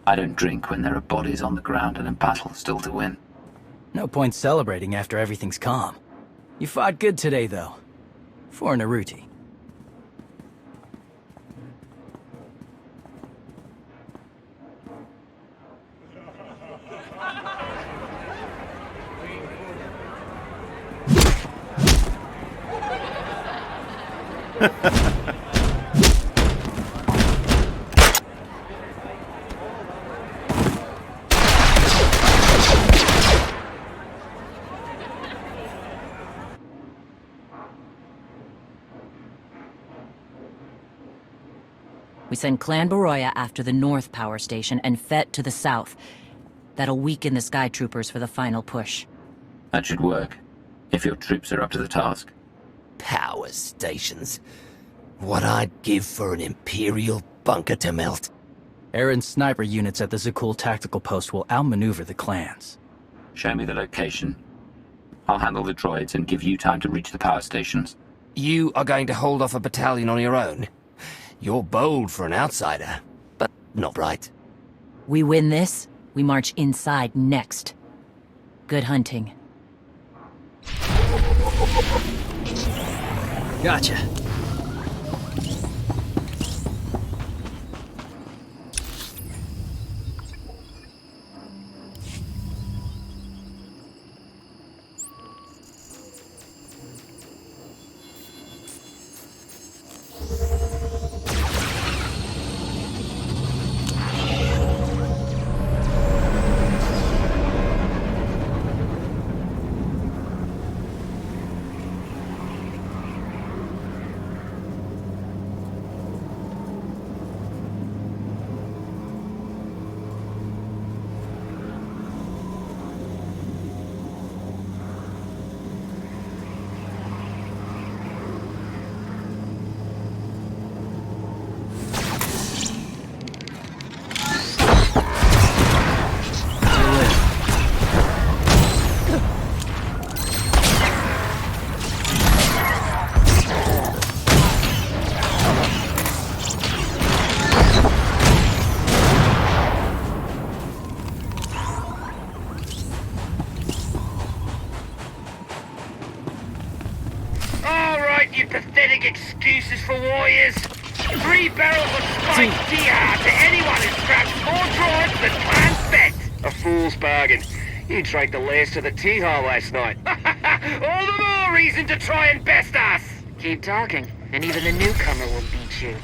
I don't drink when there are bodies on the ground and a battle still to win. No point celebrating after everything's calm. You fought good today, though. For an Aruti. We send Clan Baroya after the North Power Station and Fett to the south. That'll weaken the Sky Troopers for the final push. That should work, if your troops are up to the task. Power stations. What I'd give for an Imperial bunker to melt. Aaron's sniper units at the Zakul tactical post will outmaneuver the clans. Show me the location. I'll handle the droids and give you time to reach the power stations. You are going to hold off a battalion on your own? You're bold for an outsider, but not bright. We win this, we march inside next. Good hunting. Gotcha. You pathetic excuses for warriors. 3 barrels of spiked TOR to anyone who scraps more droids than Clan Fett. A fool's bargain. You drank the last of the TOR last night. All the more reason to try and best us. Keep talking, and even the newcomer will beat you.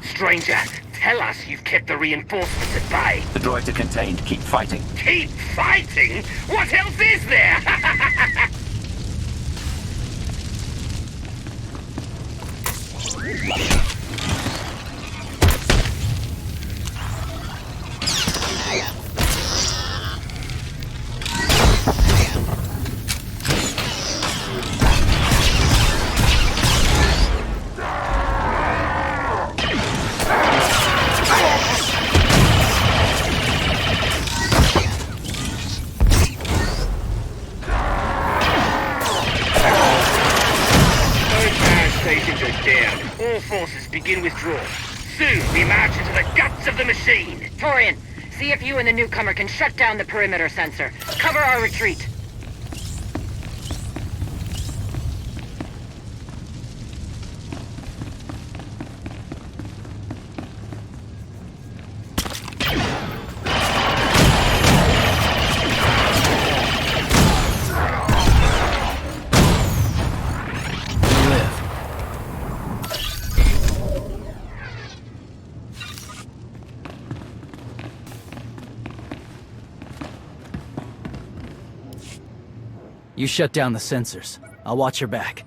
Stranger, tell us you've kept the reinforcements at bay. The droids are contained. Keep fighting. Keep fighting? What else is there? All forces begin withdrawal. Soon we march into the guts of the machine. Torian, see if you and the newcomer can shut down the perimeter sensor. Cover our retreat. You shut down the sensors. I'll watch your back.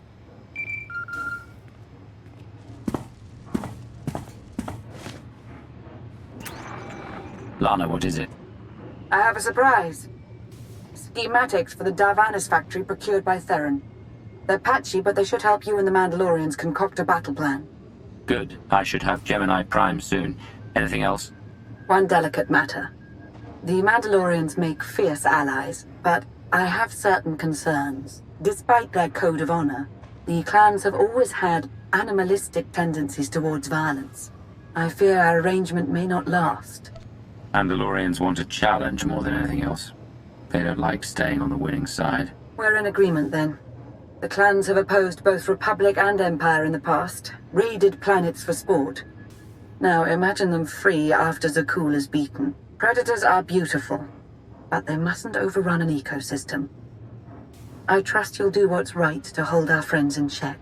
Lana, what is it? I have a surprise. Schematics for the Darvanis factory procured by Theron. They're patchy, but they should help you and the Mandalorians concoct a battle plan. Good. I should have Gemini Prime soon. Anything else? One delicate matter. The Mandalorians make fierce allies, but I have certain concerns. Despite their code of honor, the clans have always had animalistic tendencies towards violence. I fear our arrangement may not last. Mandalorians want a challenge more than anything else. They don't like staying on the winning side. We're in agreement then. The clans have opposed both Republic and Empire in the past, raided planets for sport. Now imagine them free after Zakul is beaten. Predators are beautiful, but they mustn't overrun an ecosystem. I trust you'll do what's right to hold our friends in check.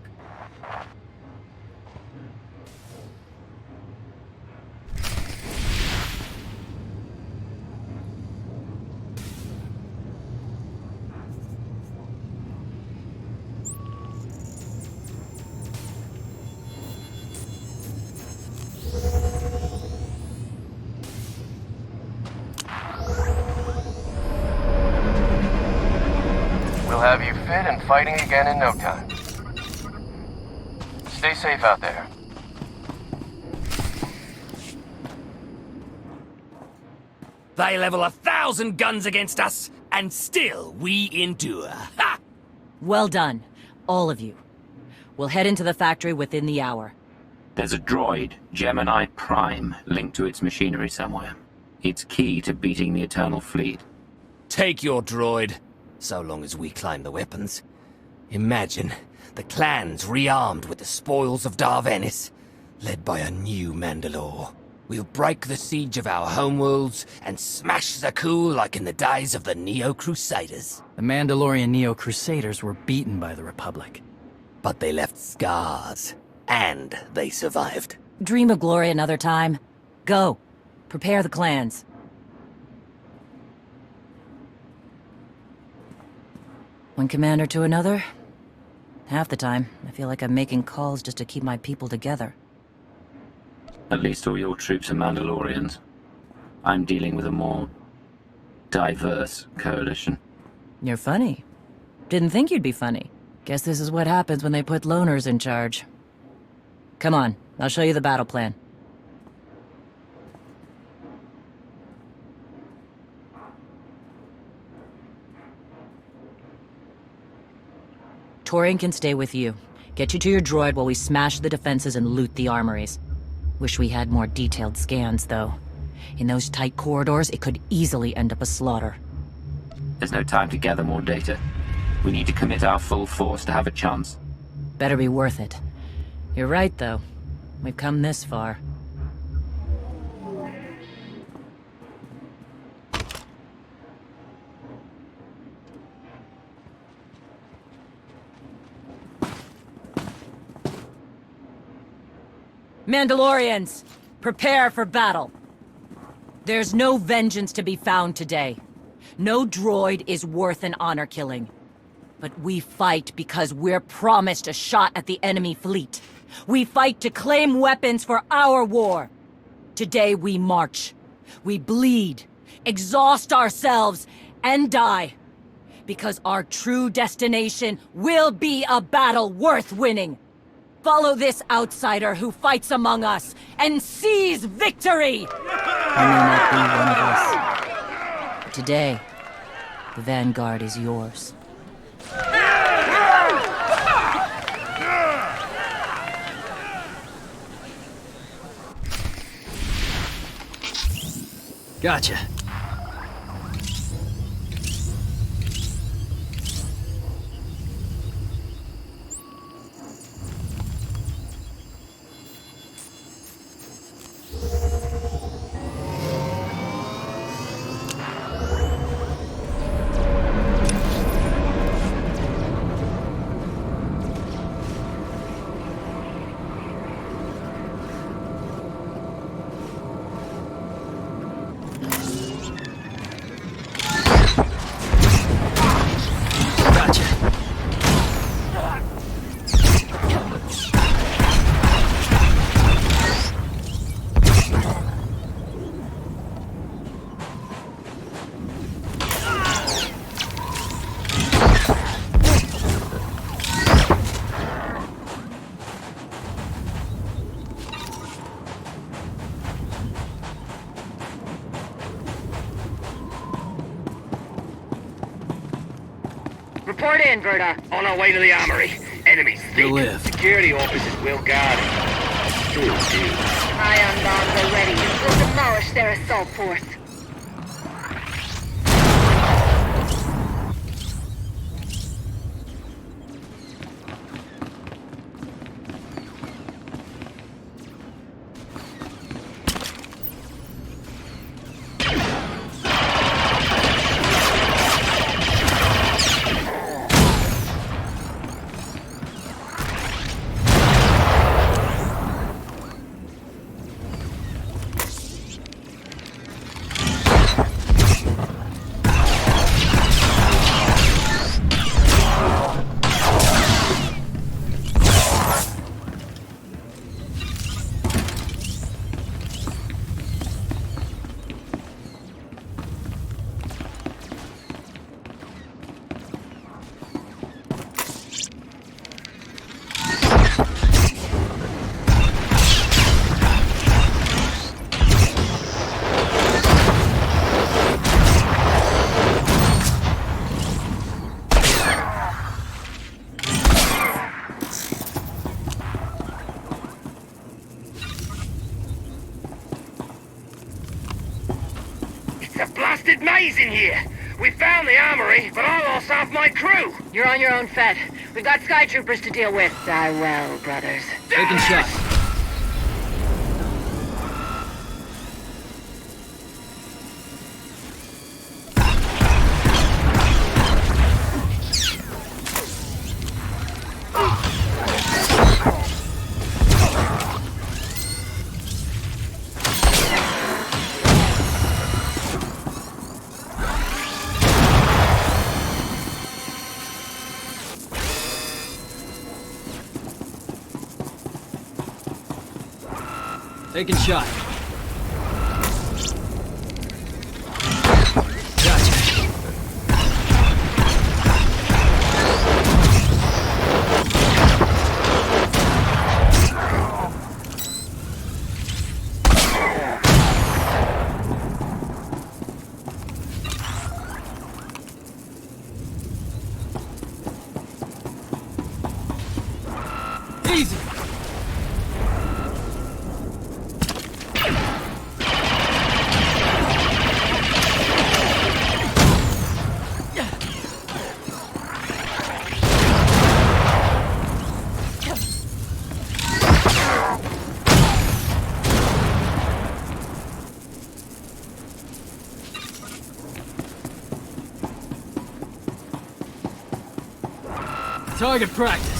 Have you fit and fighting again in no time. Stay safe out there. They level 1,000 guns against us, and still we endure. Ha! Well done, all of you. We'll head into the factory within the hour. There's a droid, Gemini Prime, linked to its machinery somewhere. It's key to beating the Eternal Fleet. Take your droid. So long as we climb the weapons. Imagine the clans rearmed with the spoils of Darvanis, led by a new Mandalore. We'll break the siege of our homeworlds and smash Zakul like in the days of the Neo-Crusaders. The Mandalorian Neo-Crusaders were beaten by the Republic. But they left scars, and they survived. Dream of glory another time. Go. Prepare the clans. One commander to another? Half the time, I feel like I'm making calls just to keep my people together. At least all your troops are Mandalorians. I'm dealing with a more diverse coalition. You're funny. Didn't think you'd be funny. Guess this is what happens when they put loners in charge. Come on, I'll show you the battle plan. Torian can stay with you. Get you to your droid while we smash the defenses and loot the armories. Wish we had more detailed scans, though. In those tight corridors, it could easily end up a slaughter. There's no time to gather more data. We need to commit our full force to have a chance. Better be worth it. You're right, though. We've come this far. Mandalorians, prepare for battle. There's no vengeance to be found today. No droid is worth an honor killing. But we fight because we're promised a shot at the enemy fleet. We fight to claim weapons for our war. Today we march. We bleed, exhaust ourselves, and die. Because our true destination will be a battle worth winning. Follow this outsider who fights among us and seize victory! I may not be one of us. But today, the Vanguard is yours. Gotcha. Report in, Verda. On our way to the armory. Enemies thick. Security officers will guard it. Still do. Ion bombs are ready. We'll demolish their assault force. Maze in here! We found the armory, but I lost half my crew! You're on your own, Fett. We've got sky troopers to deal with. Die well, brothers. Taking shot. Taking shot. Gotcha. Easy! Target practice.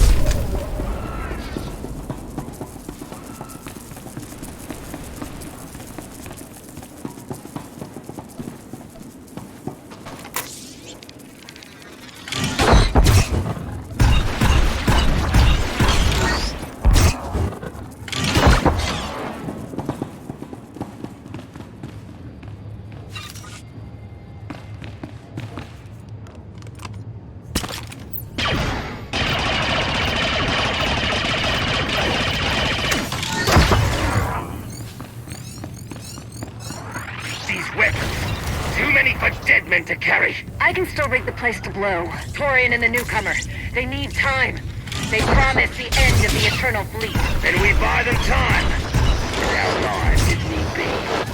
To carry. I can still rig the place to blow. Torian and the newcomer. They need time. They promised the end of the Eternal Fleet. Then we buy them time. For our lives, if need be.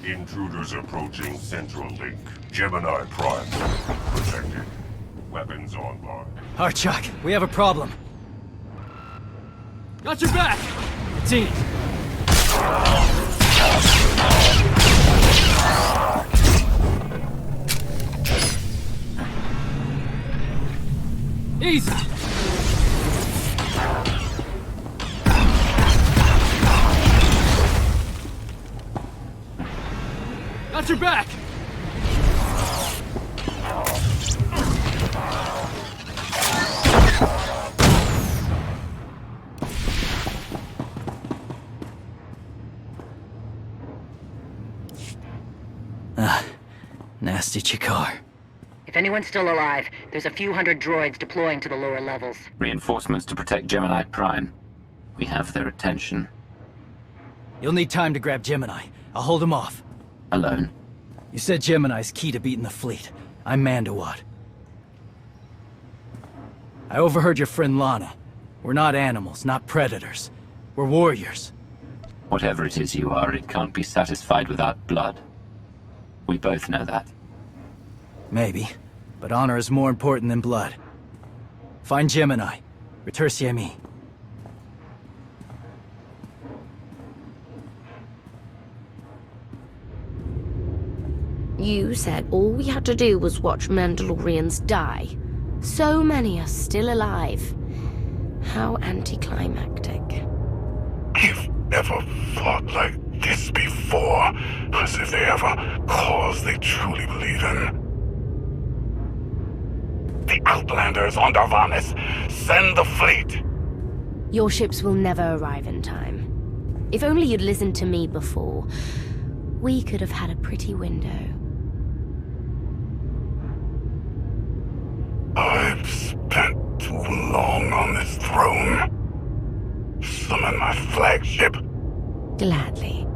Intruders approaching Central Link. Gemini Prime. Protected. Weapons online. Chuck, we have a problem. Got your back! Team. Easy! Got your back! Nasty Chikar. If anyone's still alive, there's a few hundred droids deploying to the lower levels. Reinforcements to protect Gemini Prime. We have their attention. You'll need time to grab Gemini. I'll hold him off. Alone? You said Gemini's key to beating the fleet. I'm Mandawat. I overheard your friend Lana. We're not animals, not predators. We're warriors. Whatever it is you are, it can't be satisfied without blood. We both know that. Maybe, but honor is more important than blood. Find Gemini. Retursi me. You said all we had to do was watch Mandalorians die. So many are still alive. How anticlimactic. I've never fought like this before. As if they have a cause they truly believe in. The Outlanders on Darvanis! Send the fleet! Your ships will never arrive in time. If only you'd listened to me before, we could have had a pretty window. I've spent too long on this throne. Summon my flagship. Gladly.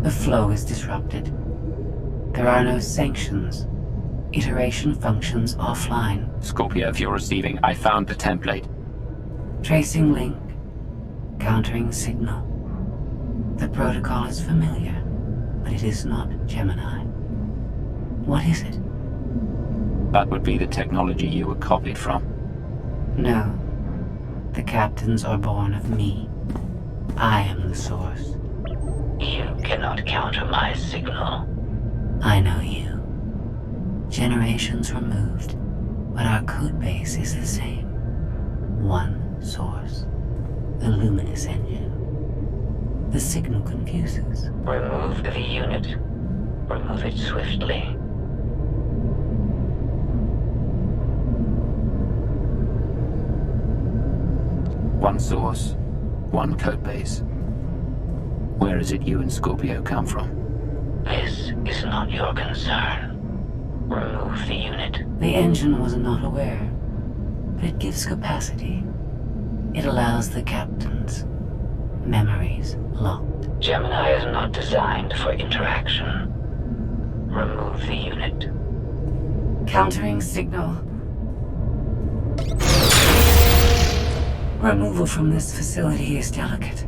The flow is disrupted. There are no sanctions. Iteration functions offline. Scorpio, if you're receiving, I found the template. Tracing link. Countering signal. The protocol is familiar, but it is not Gemini. What is it? That would be the technology you were copied from. No. The captains are born of me. I am the source. You cannot counter my signal. I know you. Generations removed, but our code base is the same. One source. The luminous engine. The signal confuses. Remove the unit. Remove it swiftly. One source, one codebase. Where is it you and Scorpio come from? This is not your concern. Remove the unit. The engine was not aware, but it gives capacity. It allows the captains. Memories locked. Gemini is not designed for interaction. Remove the unit. Countering signal. Removal from this facility is delicate.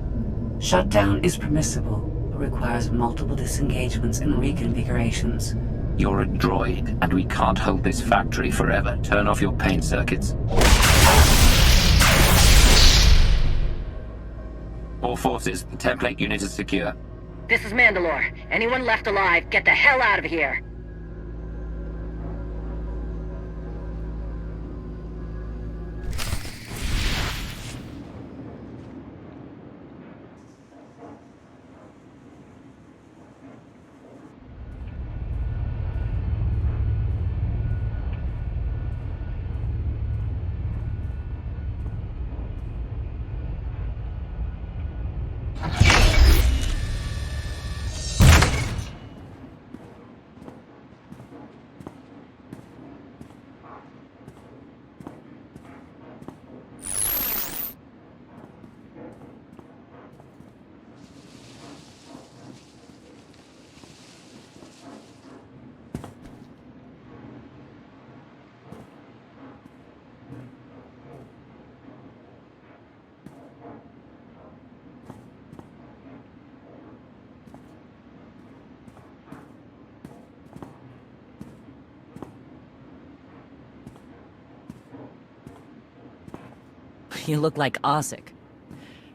Shutdown is permissible, but requires multiple disengagements and reconfigurations. You're a droid, and we can't hold this factory forever. Turn off your pain circuits. All forces, the template unit is secure. This is Mandalore. Anyone left alive, get the hell out of here. You look like Osik.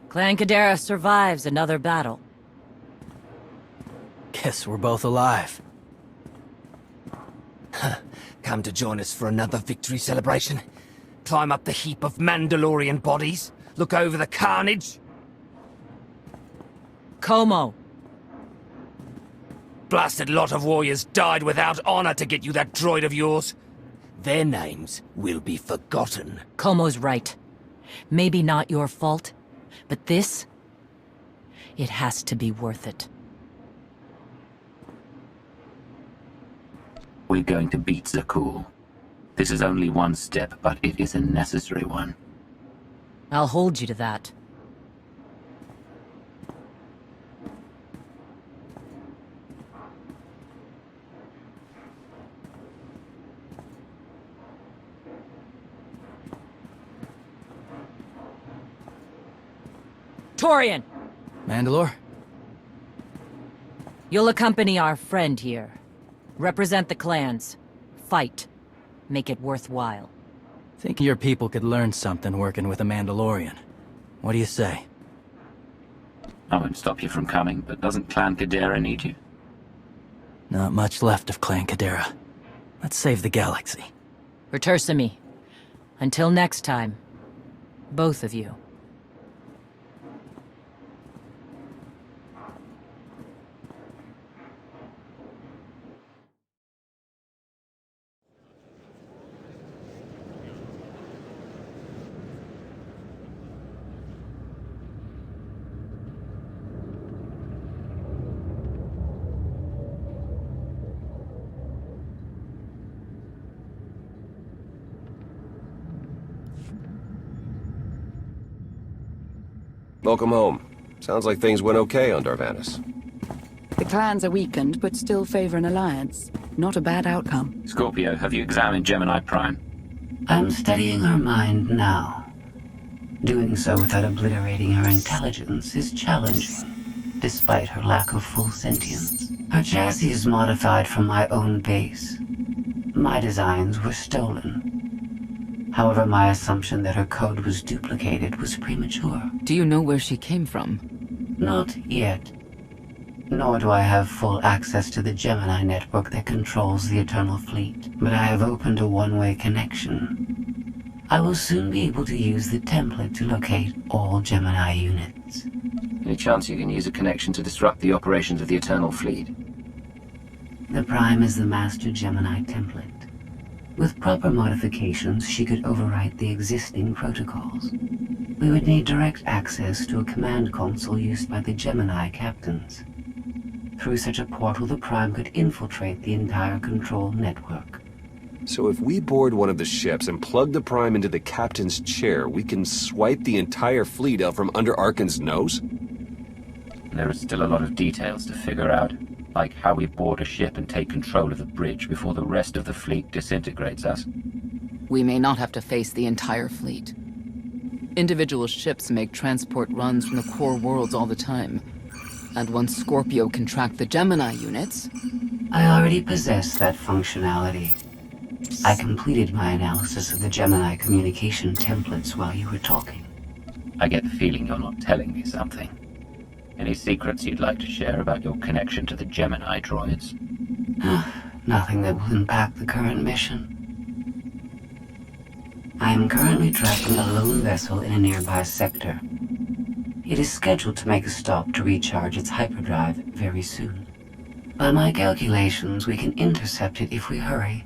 Clan Kadera survives another battle. Guess we're both alive. Come to join us for another victory celebration? Climb up the heap of Mandalorian bodies? Look over the carnage? Como. Blasted lot of warriors died without honor to get you that droid of yours. Their names will be forgotten. Como's right. Maybe not your fault, but this... it has to be worth it. We're going to beat Zakul. This is only one step, but it is a necessary one. I'll hold you to that. Torian! Mandalore? You'll accompany our friend here. Represent the clans. Fight. Make it worthwhile. Think your people could learn something working with a Mandalorian. What do you say? I won't stop you from coming, but doesn't Clan Kadera need you? Not much left of Clan Kadera. Let's save the galaxy. Retursamy. Until next time. Both of you. Welcome home. Sounds like things went okay on Darvanis. The clans are weakened, but still favor an alliance. Not a bad outcome. Scorpio, have you examined Gemini Prime? I'm studying her mind now. Doing so without obliterating her intelligence is challenging, despite her lack of full sentience. Her chassis is modified from my own base. My designs were stolen. However, my assumption that her code was duplicated was premature. Do you know where she came from? Not yet. Nor do I have full access to the Gemini network that controls the Eternal Fleet, but I have opened a one-way connection. I will soon be able to use the template to locate all Gemini units. Any chance you can use a connection to disrupt the operations of the Eternal Fleet? The Prime is the master Gemini template. With proper modifications, she could overwrite the existing protocols. We would need direct access to a command console used by the Gemini captains. Through such a portal, the Prime could infiltrate the entire control network. So if we board one of the ships and plug the Prime into the captain's chair, we can swipe the entire fleet out from under Arkan's nose? There are still a lot of details to figure out, like how we board a ship and take control of the bridge before the rest of the fleet disintegrates us. We may not have to face the entire fleet. Individual ships make transport runs from the core worlds all the time. And once Scorpio can track the Gemini units... I already possess that functionality. I completed my analysis of the Gemini communication templates while you were talking. I get the feeling you're not telling me something. Any secrets you'd like to share about your connection to the Gemini droids? Nothing that will impact the current mission. I am currently tracking a lone vessel in a nearby sector. It is scheduled to make a stop to recharge its hyperdrive very soon. By my calculations, we can intercept it if we hurry.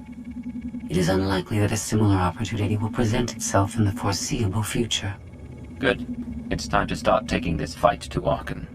It is unlikely that a similar opportunity will present itself in the foreseeable future. Good. It's time to start taking this fight to Arkan.